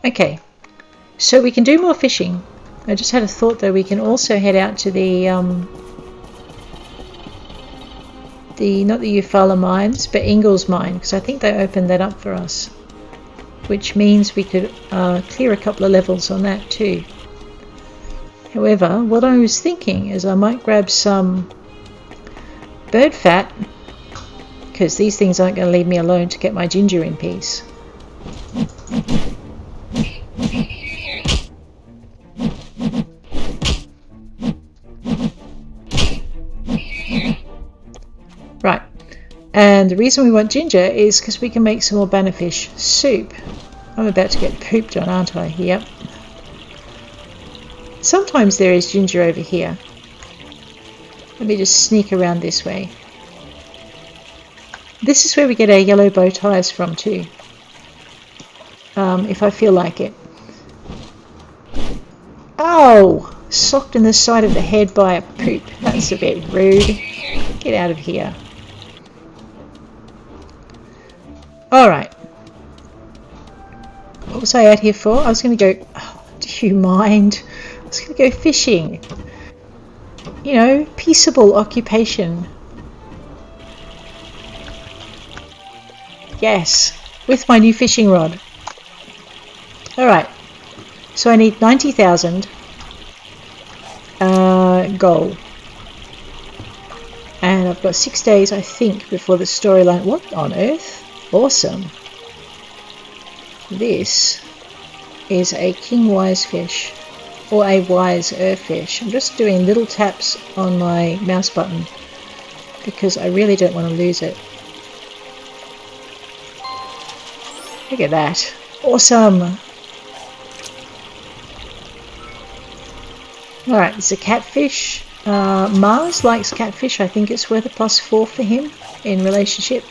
Okay, so we can do more fishing. I just had a thought though, we can also head out to the not the Eufaula mines, but Ingle's mine, because I think they opened that up for us. Which means we could clear a couple of levels on that too. However, what I was thinking is I might grab some bird fat, because these things aren't going to leave me alone to get my ginger in peace. Right, and the reason we want ginger is because we can make some more bannerfish soup. I'm about to get pooped on, aren't I? Yep. Sometimes there is ginger over here. Let me just sneak around this way. This is where we get our yellow bow ties from too. If I feel like it. Oh! Socked in the side of the head by a poop. That's a bit rude. Get out of here. Alright. What was I out here for? I was going to go... Oh, do you mind? I was going to go fishing. Peaceable occupation. Yes, with my new fishing rod. Alright, so I need 90,000 gold. And I've got 6 days, I think, before the storyline. What on earth? Awesome. This is a king wise fish, or a wise fish. I'm just doing little taps on my mouse button because I really don't want to lose it. Look at that. Awesome. Alright, it's a catfish. Mars likes catfish. I think it's worth a +4 for him in relationship.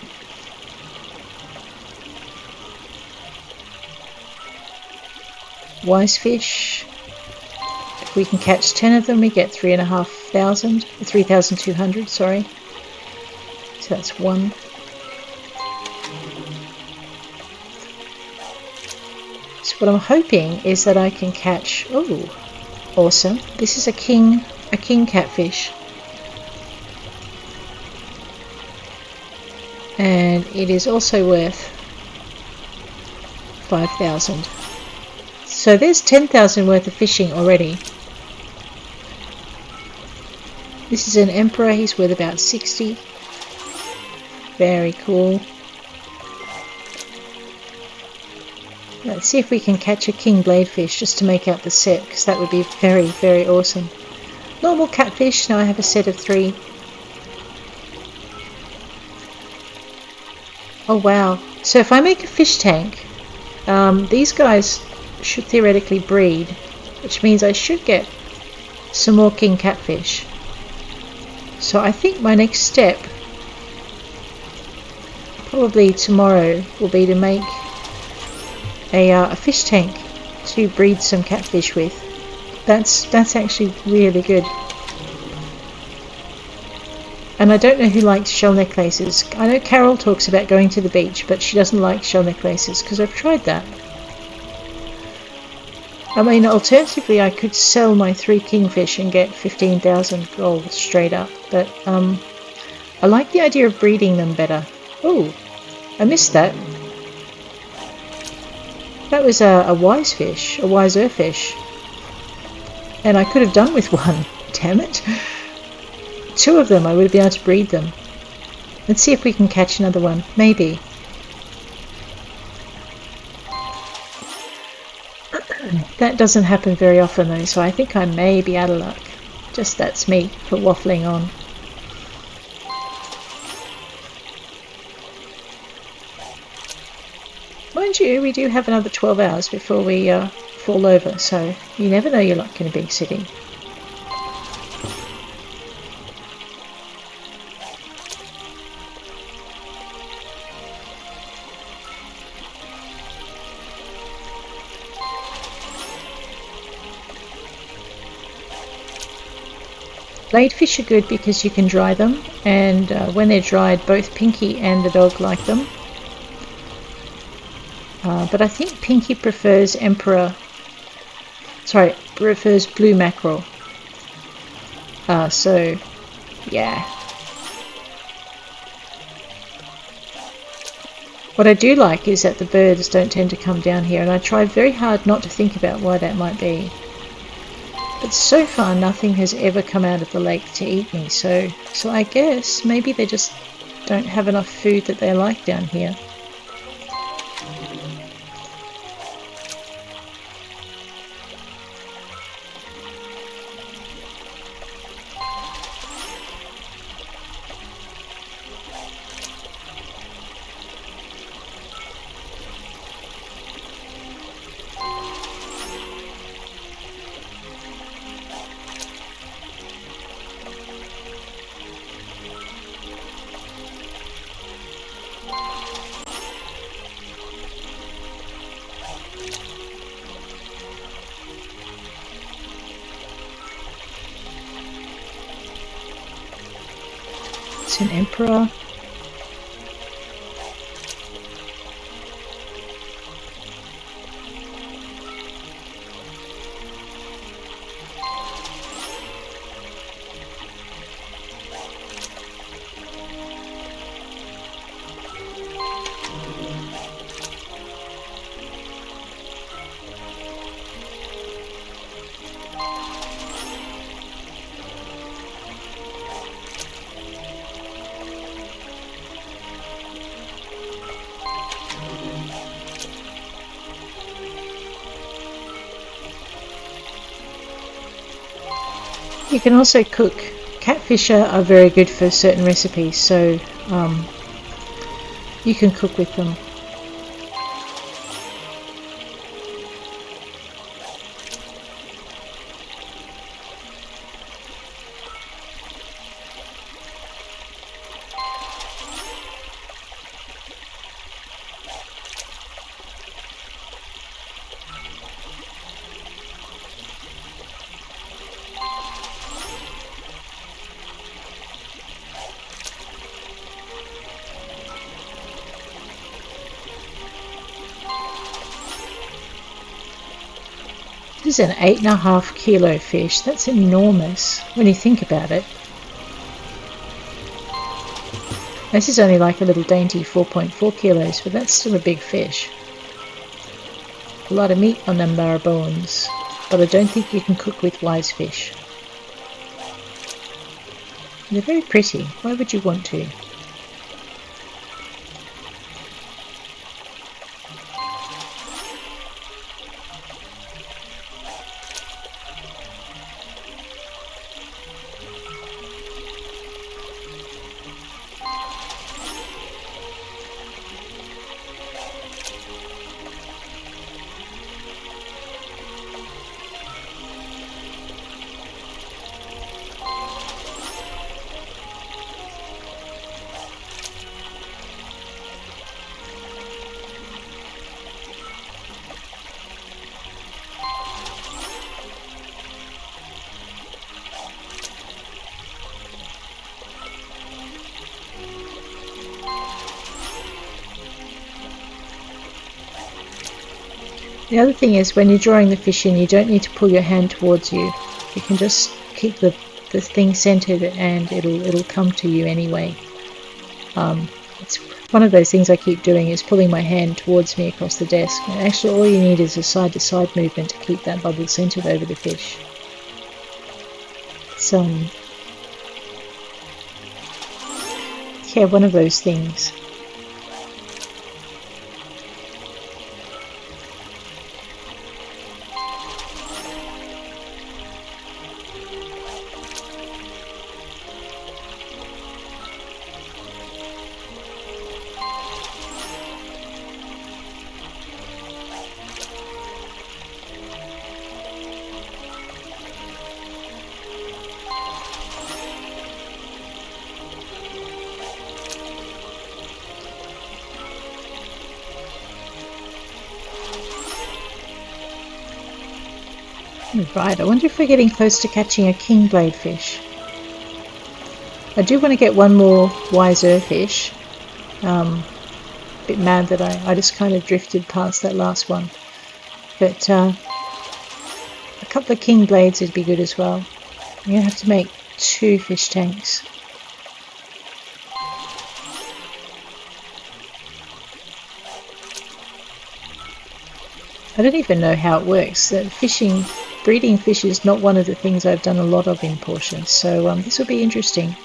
Wise fish. If we can catch 10 of them, we get 3,200, sorry. So that's 1. So what I'm hoping is that I can catch... Oh, awesome. This is a king catfish. And it is also worth 5,000. So there's 10,000 worth of fishing already. This is an emperor, he's worth about 60. Very cool. Let's see if we can catch a king bladefish just to make out the set, because that would be very, very awesome. Normal catfish, now I have a set of 3. Oh wow, so if I make a fish tank, these guys should theoretically breed, which means I should get some more king catfish. So I think my next step, probably tomorrow, will be to make a fish tank to breed some catfish with. That's actually really good. And I don't know who likes shell necklaces. I know Carol talks about going to the beach, but she doesn't like shell necklaces because I've tried that. I mean, alternatively, I could sell my 3 kingfish and get 15,000 gold straight up, but I like the idea of breeding them better. Oh, I missed that. That was a wise fish, a wiser fish. And I could have done with one, damn it. 2 of them, I would have been able to breed them. Let's see if we can catch another one, maybe. That doesn't happen very often though, so I think I may be out of luck. Just that's me for waffling on. Mind you, we do have another 12 hours before we fall over, so you never know your luck in a big city. Blade fish are good because you can dry them, and when they're dried, both Pinky and the dog like them. But I think Pinky prefers prefers blue mackerel. So, yeah. What I do like is that the birds don't tend to come down here, and I try very hard not to think about why that might be. But so far nothing has ever come out of the lake to eat me, so I guess maybe they just don't have enough food that they like down here. It's an emperor. You can also cook. Catfish are very good for certain recipes, so you can cook with them. This is an 8.5 kilo fish. That's enormous when you think about it. This is only like a little dainty 4.4 kilos, but that's still a big fish. A lot of meat on them barra bones, but I don't think you can cook with wise fish. They're very pretty. Why would you want to? The other thing is when you're drawing the fish in, you don't need to pull your hand towards you. You can just keep the thing centered and it'll come to you anyway. It's one of those things I keep doing is pulling my hand towards me across the desk. And actually all you need is a side-to-side movement to keep that bubble centered over the fish. So, yeah, one of those things. Right, I wonder if we're getting close to catching a king blade fish. I do want to get one more wiser fish. A bit mad that I just kind of drifted past that last one. But a couple of king blades would be good as well. I'm going to have to make 2 fish tanks. I don't even know how it works. Breeding fish is not one of the things I've done a lot of in Portia, so this will be interesting.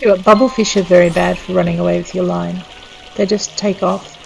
Bubblefish are very bad for running away with your line. They just take off.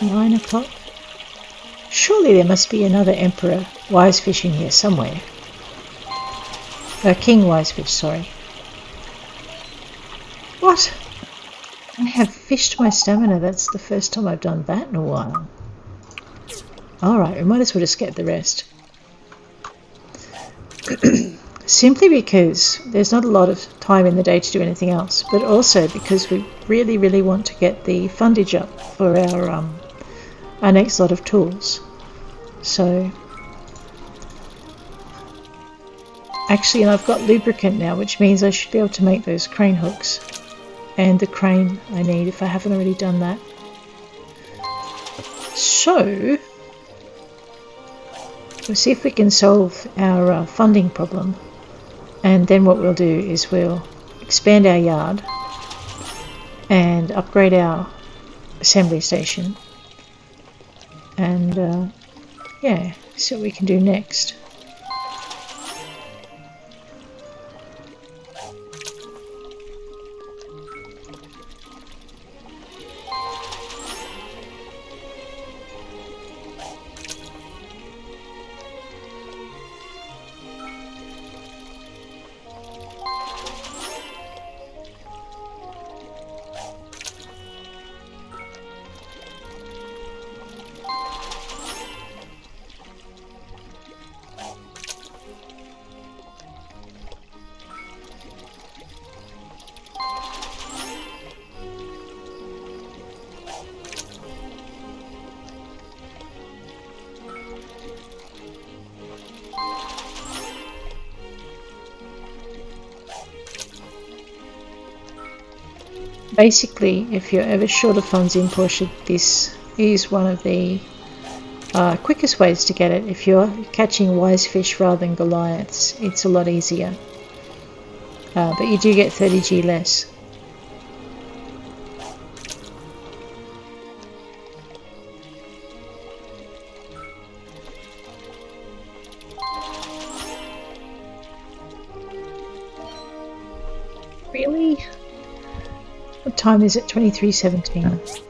Nine o'clock. Surely there must be another Emperor Wisefish in here somewhere. King Wisefish, sorry. What? I have fished my stamina. That's the first time I've done that in a while. Alright, we might as well just get the rest. Simply because there's not a lot of time in the day to do anything else, but also because we really, really want to get the fundage up for our next lot of tools. So, actually, and I've got lubricant now, which means I should be able to make those crane hooks and the crane I need if I haven't already done that. So, we'll see if we can solve our funding problem, and then what we'll do is we'll expand our yard and upgrade our assembly station, and yeah, see what we can do next. Basically, if you're ever short of funds in Portia, this is one of the quickest ways to get it. If you're catching wise fish rather than Goliaths, it's a lot easier. But you do get 30G less. Really? What time is it? 23:17.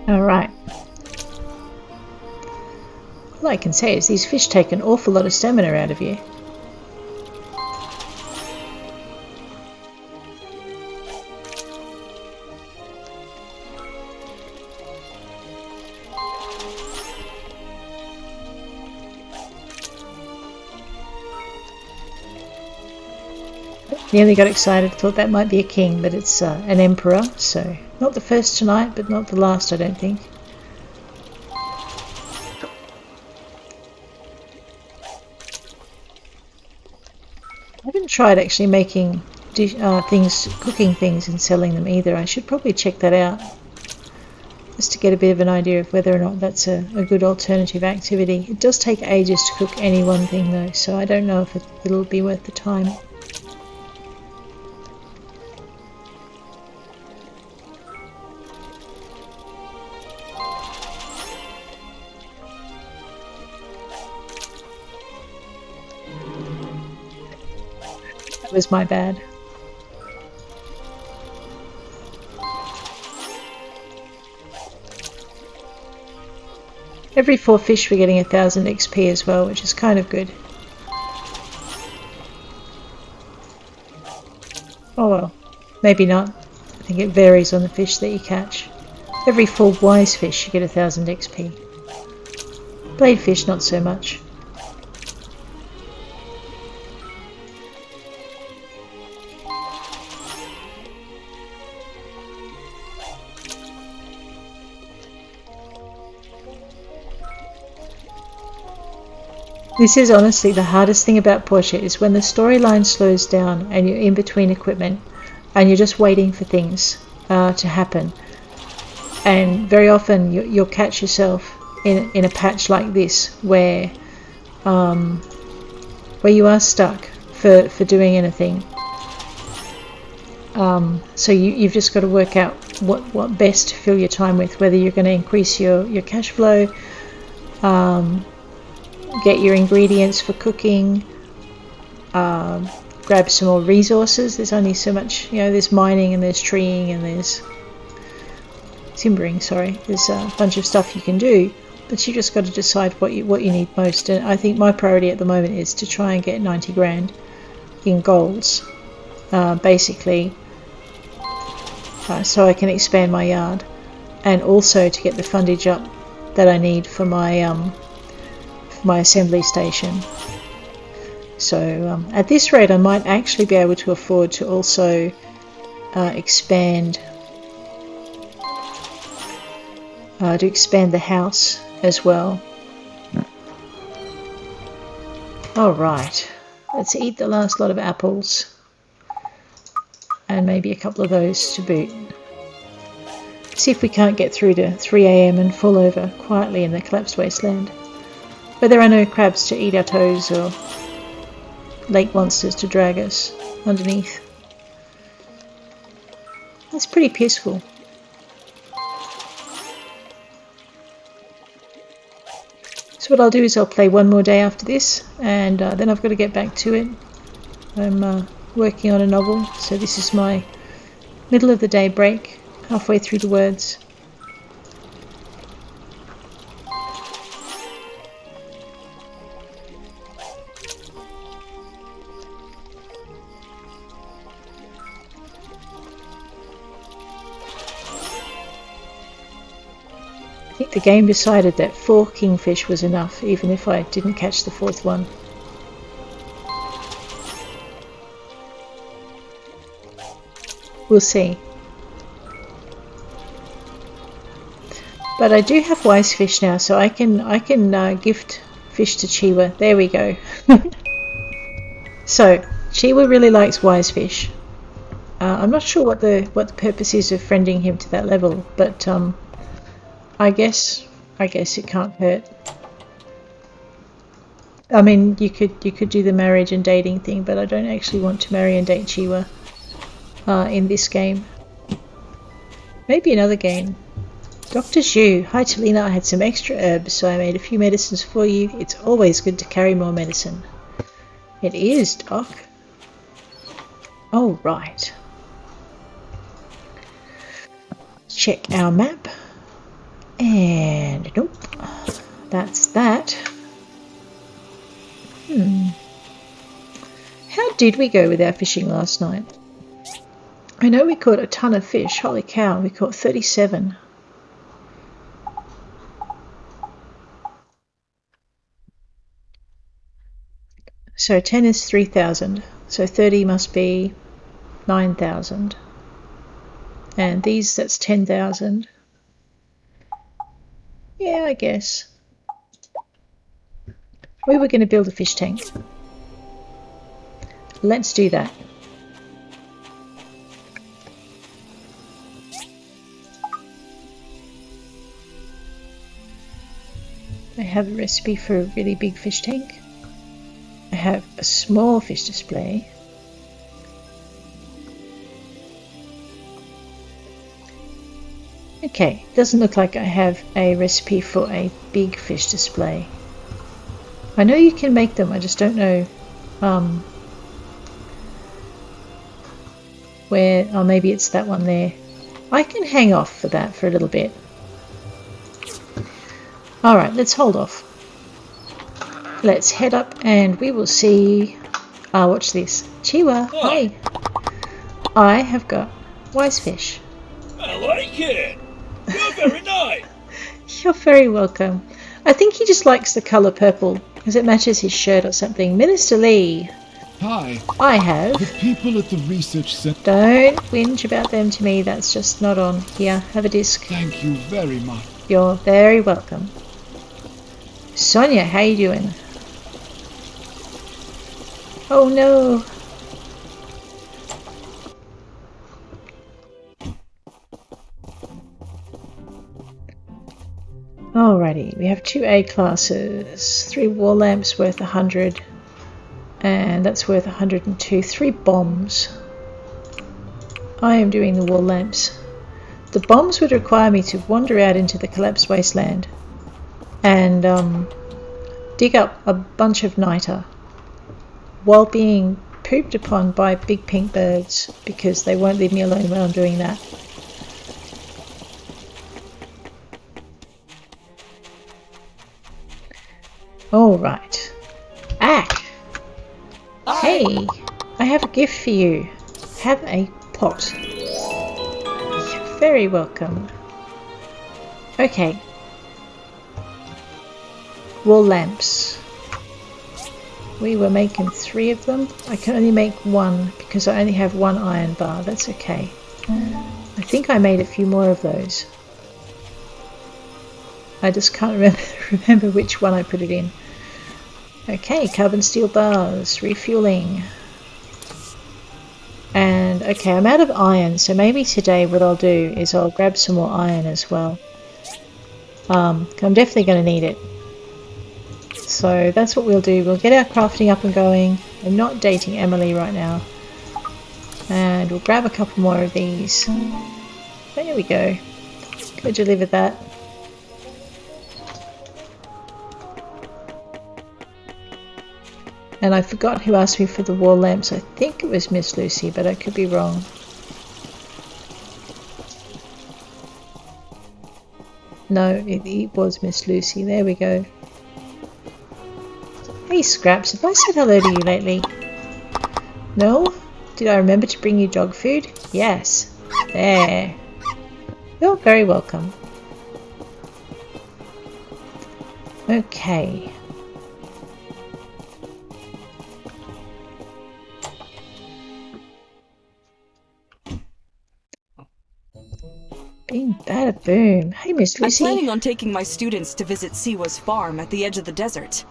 Alright. All I can say is these fish take an awful lot of stamina out of you. Nearly got excited, thought that might be a king, but it's an emperor, so not the first tonight, but not the last, I don't think. I haven't tried actually making cooking things and selling them either. I should probably check that out, just to get a bit of an idea of whether or not that's a good alternative activity. It does take ages to cook any one thing though, so I don't know if it'll be worth the time. Was my bad. Every 4 fish we're getting 1000 XP as well, which is kind of good. Oh well, maybe not. I think it varies on the fish that you catch. Every 4 wise fish you get 1000 XP. Blade fish not so much. This is honestly the hardest thing about Portia, is when the storyline slows down and you're in between equipment and you're just waiting for things to happen. And very often you'll catch yourself in a patch like this where you are stuck for doing anything. So you've just got to work out what best to fill your time with, whether you're going to increase your cash flow, get your ingredients for cooking, grab some more resources. There's only so much, there's mining and there's treeing and there's timbering, sorry. There's a bunch of stuff you can do, but you just got to decide what you need most. And I think my priority at the moment is to try and get 90 grand in golds, basically, so I can expand my yard, and also to get the fundage up that I need for my assembly station. So at this rate I might actually be able to afford to also expand the house as well. Alright, let's eat the last lot of apples and maybe a couple of those to boot. See if we can't get through to 3 AM and fall over quietly in the collapsed wasteland, where there are no crabs to eat our toes or lake monsters to drag us underneath. That's pretty peaceful. So what I'll do is I'll play one more day after this, and then I've got to get back to it. I'm working on a novel, so this is my middle of the day break, halfway through the words. I think the game decided that 4 kingfish was enough, even if I didn't catch the 4th one. We'll see. But I do have wise fish now, so I can gift fish to Chiwa. There we go. So Chiwa really likes wise fish. I'm not sure what the purpose is of friending him to that level, but I guess it can't hurt. I mean, you could do the marriage and dating thing, but I don't actually want to marry and date Chiwa in this game. Maybe another game. Dr. Zhu. Hi Talina, I had some extra herbs, so I made a few medicines for you. It's always good to carry more medicine. It is, Doc. Oh, right. Check our map. And nope. That's that. How did we go with our fishing last night? I know we caught a ton of fish. Holy cow, we caught 37. So 10 is 3,000. So 30 must be 9,000. And these, that's 10,000. Yeah, I guess. We were going to build a fish tank. Let's do that. I have a recipe for a really big fish tank. I have a small fish display. Okay, doesn't look like I have a recipe for a big fish display. I know you can make them, I just don't know where. Oh, maybe it's that one there. I can hang off for that for a little bit. Alright, let's hold off. Let's head up and we will see. Watch this. Chiwa, hey! I have got wise fish. I like it. You're very nice. You're very welcome. I think he just likes the colour purple because it matches his shirt or something. Minister Lee. Hi. I have. The people at the research center. Don't whinge about them to me. That's just not on. Here, have a disc. Thank you very much. You're very welcome. Sonia, how you doing? Oh no. Alrighty, we have 2 A classes, 3 wall lamps worth 100, and that's worth 102, 3 bombs. I am doing the wall lamps. The bombs would require me to wander out into the collapsed wasteland and dig up a bunch of niter while being pooped upon by big pink birds because they won't leave me alone when I'm doing that. Alright. Ack! Hey! I have a gift for you. Have a pot. You're very welcome. Okay. Wall lamps. We were making 3 of them. I can only make 1 because I only have 1 iron bar. That's okay. I think I made a few more of those. I just can't remember which one I put it in. Okay, carbon steel bars, refueling. And okay, I'm out of iron, so maybe today what I'll do is I'll grab some more iron as well. I'm definitely going to need it. So that's what we'll do. We'll get our crafting up and going. I'm not dating Emily right now. And we'll grab a couple more of these. There we go. Go deliver that. And I forgot who asked me for the wall lamps. I think it was Miss Lucy, but I could be wrong. No, it was Miss Lucy. There we go. Hey Scraps, have I said hello to you lately? No? Did I remember to bring you dog food? Yes. There. You're very welcome. Okay. Bing bada boom. Hey Miss Lucy. I'm planning on taking my students to visit Siwa's farm at the edge of the desert.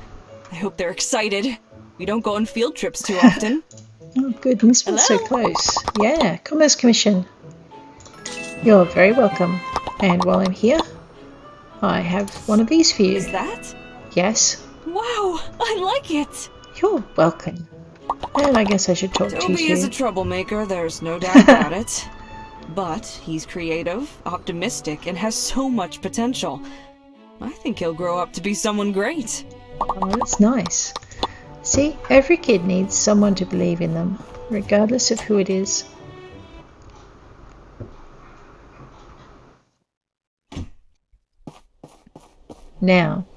I hope they're excited. We don't go on field trips too often. Oh, good. This one's so close. Yeah, Commerce Commission. You're very welcome. And while I'm here, I have one of these for you. Is that? Yes. Wow, I like it! You're welcome. And I guess I should talk to you Toby too. is a troublemaker, there's no doubt about it. But he's creative, optimistic, and has so much potential. I think he'll grow up to be someone great. Oh, that's nice. See, every kid needs someone to believe in them, regardless of who it is. Now,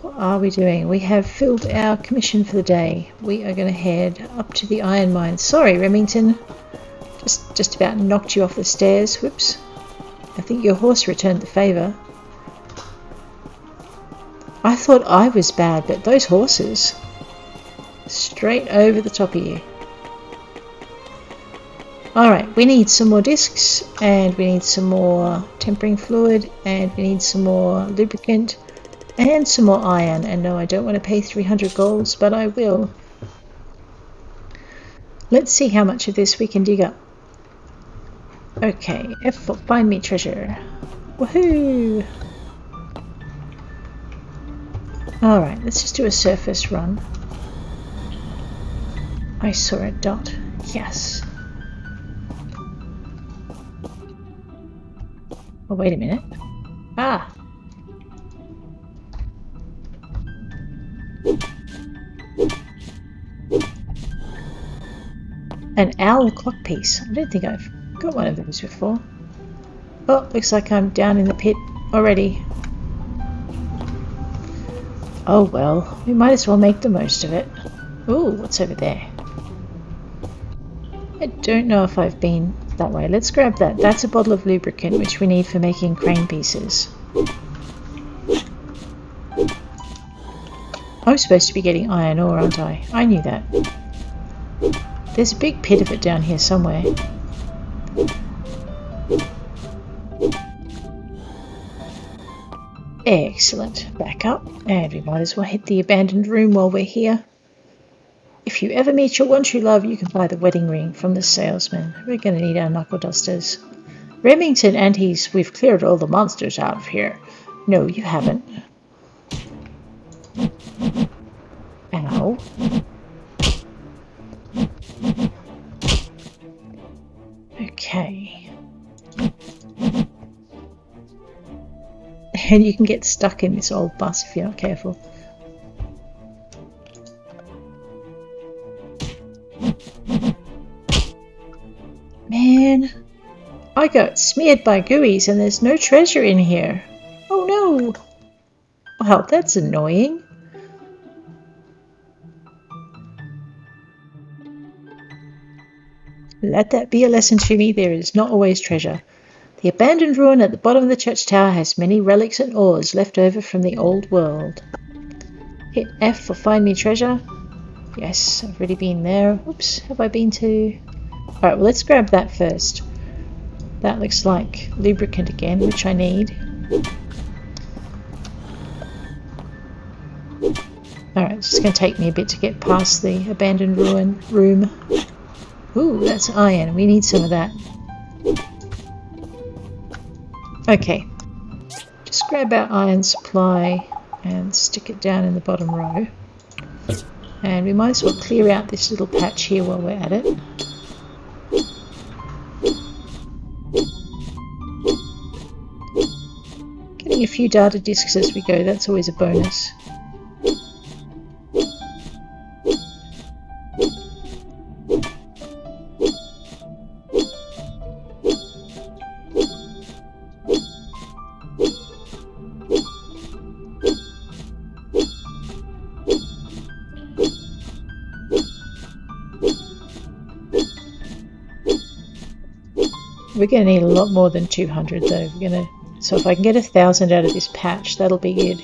what are we doing? We have filled our commission for the day. We are going to head up to the iron mine. Sorry, Remington. Just about knocked you off the stairs. Whoops. I think your horse returned the favour. I thought I was bad, but those horses... straight over the top of you. Alright, we need some more discs, and we need some more tempering fluid, and we need some more lubricant, and some more iron. And no, I don't want to pay 300 golds, but I will. Let's see how much of this we can dig up. Okay, F for find me treasure. Woohoo! Alright, let's just do a surface run. I saw a dot. Yes. Oh, wait a minute. Ah! An owl clock piece. I don't think I've got one of those before. Oh, looks like I'm down in the pit already. Oh well, we might as well make the most of it. Ooh, what's over there? I don't know if I've been that way. Let's grab that. That's a bottle of lubricant, which we need for making crane pieces. I'm supposed to be getting iron ore, aren't I? I knew that. There's a big pit of it down here somewhere. Excellent. Back up. And we might as well hit the abandoned room while we're here. If you ever meet your one true love, you can buy the wedding ring from the salesman. We're going to need our knuckle dusters. Remington and we've cleared all the monsters out of here. No, you haven't. Ow. Okay. And you can get stuck in this old bus if you're not careful. Man, I got smeared by gooeys and there's no treasure in here. Oh no! Well, that's annoying. Let that be a lesson to me. There is not always treasure. The abandoned ruin at the bottom of the church tower has many relics and ores left over from the old world. Hit F for find me treasure. Yes, I've already been there. Oops, have I been to... Alright, well let's grab that first. That looks like lubricant again, which I need. Alright, it's just going to take me a bit to get past the abandoned ruin room. Ooh, that's iron. We need some of that. Okay. Just grab our iron supply and stick it down in the bottom row. And we might as well clear out this little patch here while we're at it. Getting a few data discs as we go, that's always a bonus. We're going to need a lot more than 200 though. So if I can get 1,000 out of this patch, that'll be good.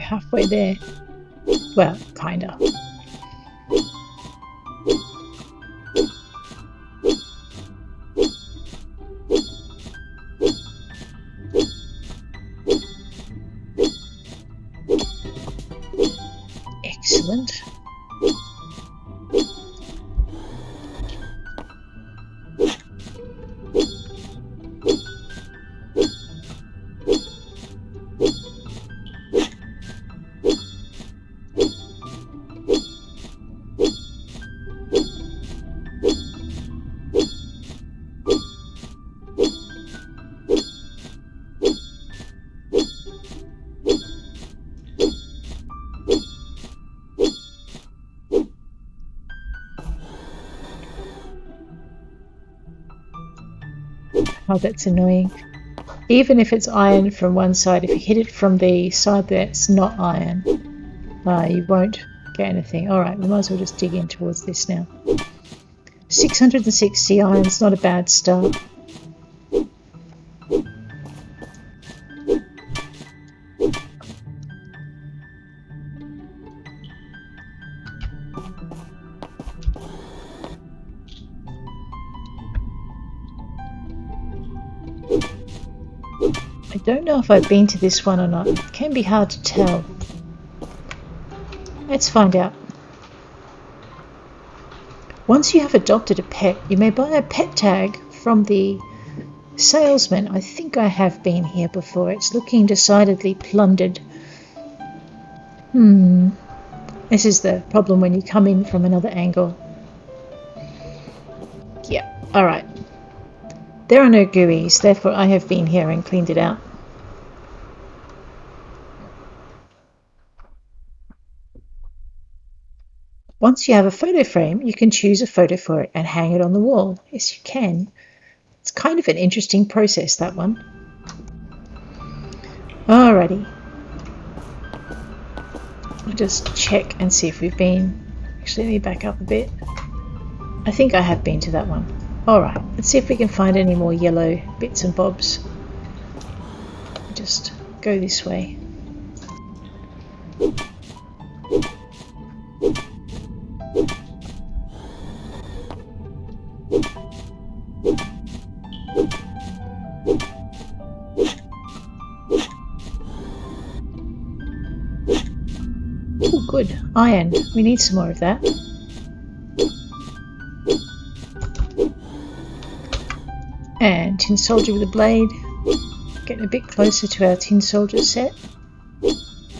halfway there. Well, kinda. Excellent. Oh, that's annoying. Even if it's iron from one side, if you hit it from the side that's not iron, you won't get anything. Alright, we might as well just dig in towards this now. 660 iron's not a bad start. I don't know if I've been to this one or not. It can be hard to tell. Let's find out. Once you have adopted a pet, you may buy a pet tag from the salesman. I think I have been here before. It's looking decidedly plundered. This is the problem when you come in from another angle. Yeah, alright. There are no GUIs, therefore I have been here and cleaned it out. Once you have a photo frame, you can choose a photo for it and hang it on the wall. Yes, you can. It's kind of an interesting process, that one. Alrighty. I'll just check and see if we've been... Actually, let me back up a bit. I think I have been to that one. Alright, let's see if we can find any more yellow bits and bobs. Just go this way. Oh, good. Iron. We need some more of that. And tin soldier with a blade. Getting a bit closer to our tin soldier set.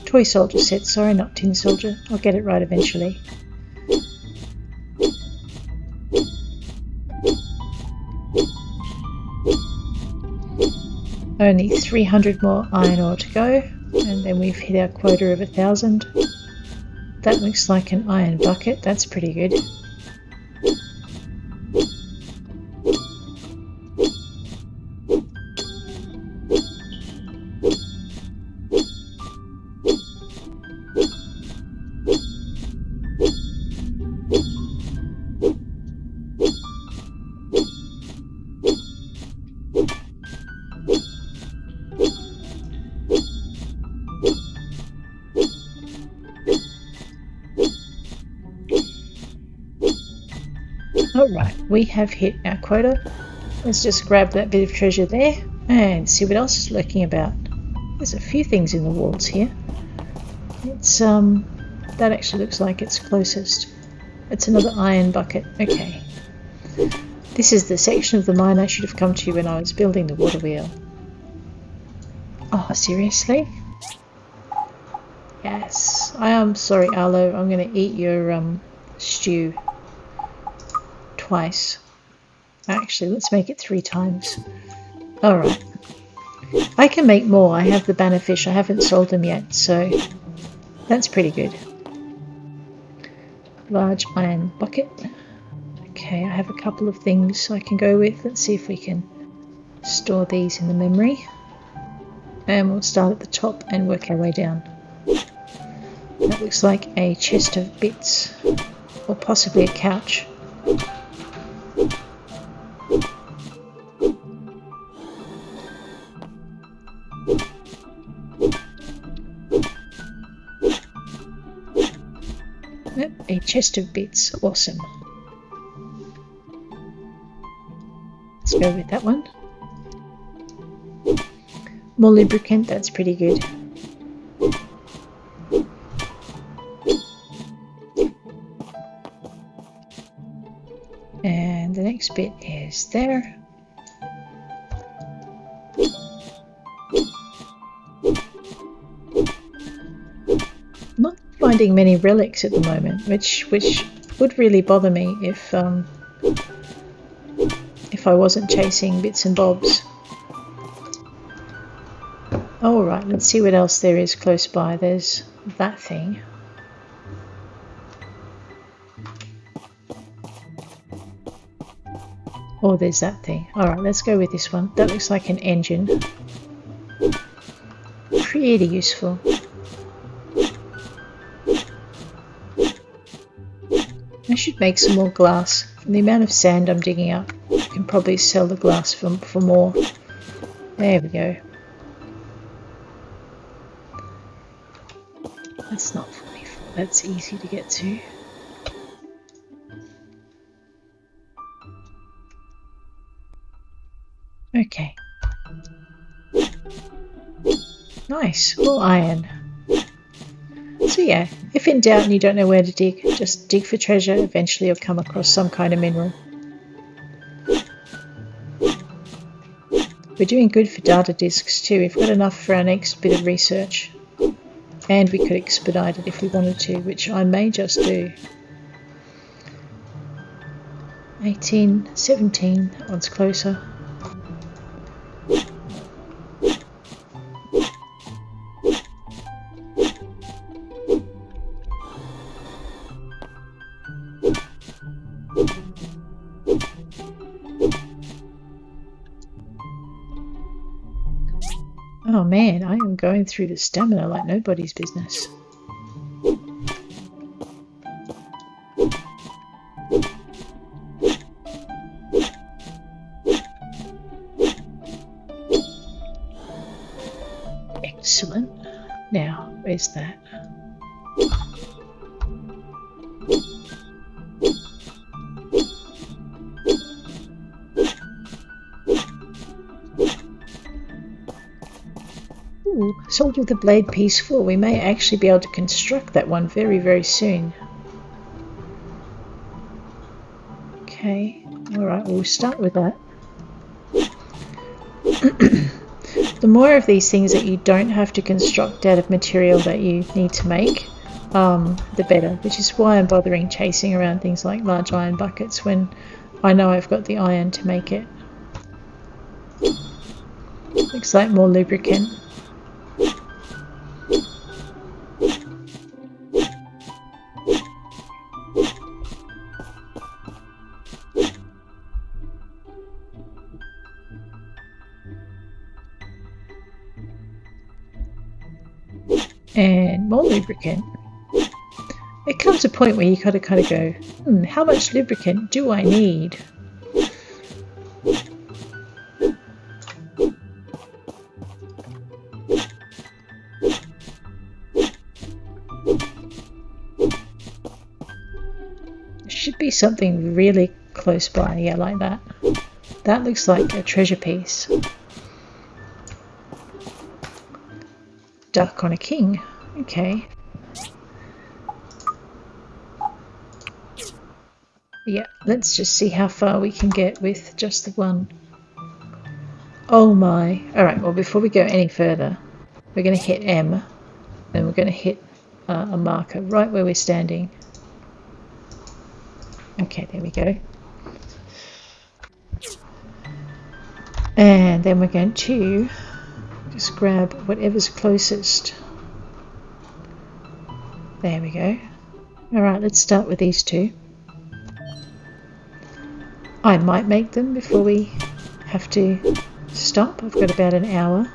Toy soldier set, sorry, not tin soldier. I'll get it right eventually. Only 300 more iron ore to go, and then we've hit our quota of 1,000. That looks like an iron bucket, that's pretty good. Alright, we have hit our quota. Let's just grab that bit of treasure there and see what else is lurking about. There's a few things in the walls here. It's that actually looks like it's closest. It's another iron bucket. Okay. This is the section of the mine I should have come to when I was building the water wheel. Oh, seriously? Yes. I am sorry, Arlo. I'm going to eat your stew twice. Actually, let's make it 3 times. Alright. I can make more. I have the banner fish. I haven't sold them yet, so that's pretty good. Large iron bucket. Okay, I have a couple of things I can go with. Let's see if we can store these in the memory. And we'll start at the top and work our way down. That looks like a chest of bits, or possibly a couch. A chest of bits. Awesome. Let's go with that one. More lubricant, that's pretty good. And the next bit is there. Not finding many relics at the moment, which would really bother me if I wasn't chasing bits and bobs. Alright, let's see what else there is close by. There's that thing. Oh, there's that thing. Alright, let's go with this one. That looks like an engine. Pretty useful. I should make some more glass. From the amount of sand I'm digging up, I can probably sell the glass for more. There we go. That's not 44. That's easy to get to. Okay. Nice. All iron. So yeah, if in doubt and you don't know where to dig, just dig for treasure. Eventually you'll come across some kind of mineral. We're doing good for data disks too. We've got enough for our next bit of research. And we could expedite it if we wanted to, which I may just do. 18, 17, that one's closer. Oh man, I am going through the stamina like nobody's business. Excellent. Now, where's that? Ooh, Soldier with the Blade piece 4. We may actually be able to construct that one very, very soon. Okay, alright, we'll start with that. The more of these things that you don't have to construct out of material that you need to make, the better, which is why I'm bothering chasing around things like large iron buckets when I know I've got the iron to make it. Looks like more lubricant. And more lubricant. It comes a point where you gotta kind of go, how much lubricant do I need? There should be something really close by, yeah, like that. That looks like a treasure piece. Duck on a king. Okay. Yeah, let's just see how far we can get with just the one. Oh my. Alright, well before we go any further, we're going to hit M. Then we're going to hit a marker right where we're standing. Okay, there we go. And then we're going to just grab whatever's closest. There we go. Alright, let's start with these two. I might make them before we have to stop. I've got about an hour.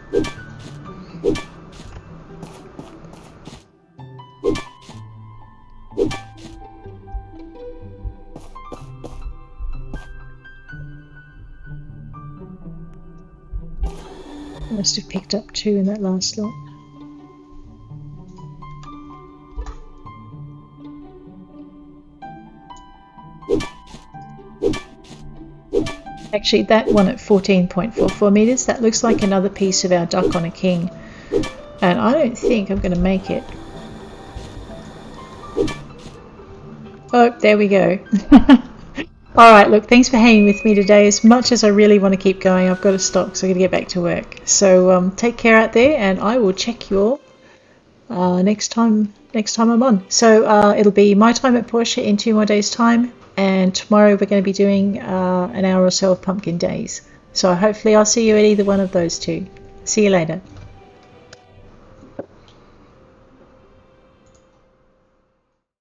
Must have picked up 2 in that last lot. Actually, that one at 14.44 meters, that looks like another piece of our duck on a king. And I don't think I'm going to make it. Oh, there we go. Alright, look, thanks for hanging with me today. As much as I really want to keep going, I've got to stop, so I'm going to get back to work. So take care out there, and I will check you all next time I'm on. So it'll be my time at Portia in 2 more days' time, and tomorrow we're going to be doing an hour or so of Pumpkin Days. So hopefully I'll see you at either one of those two. See you later.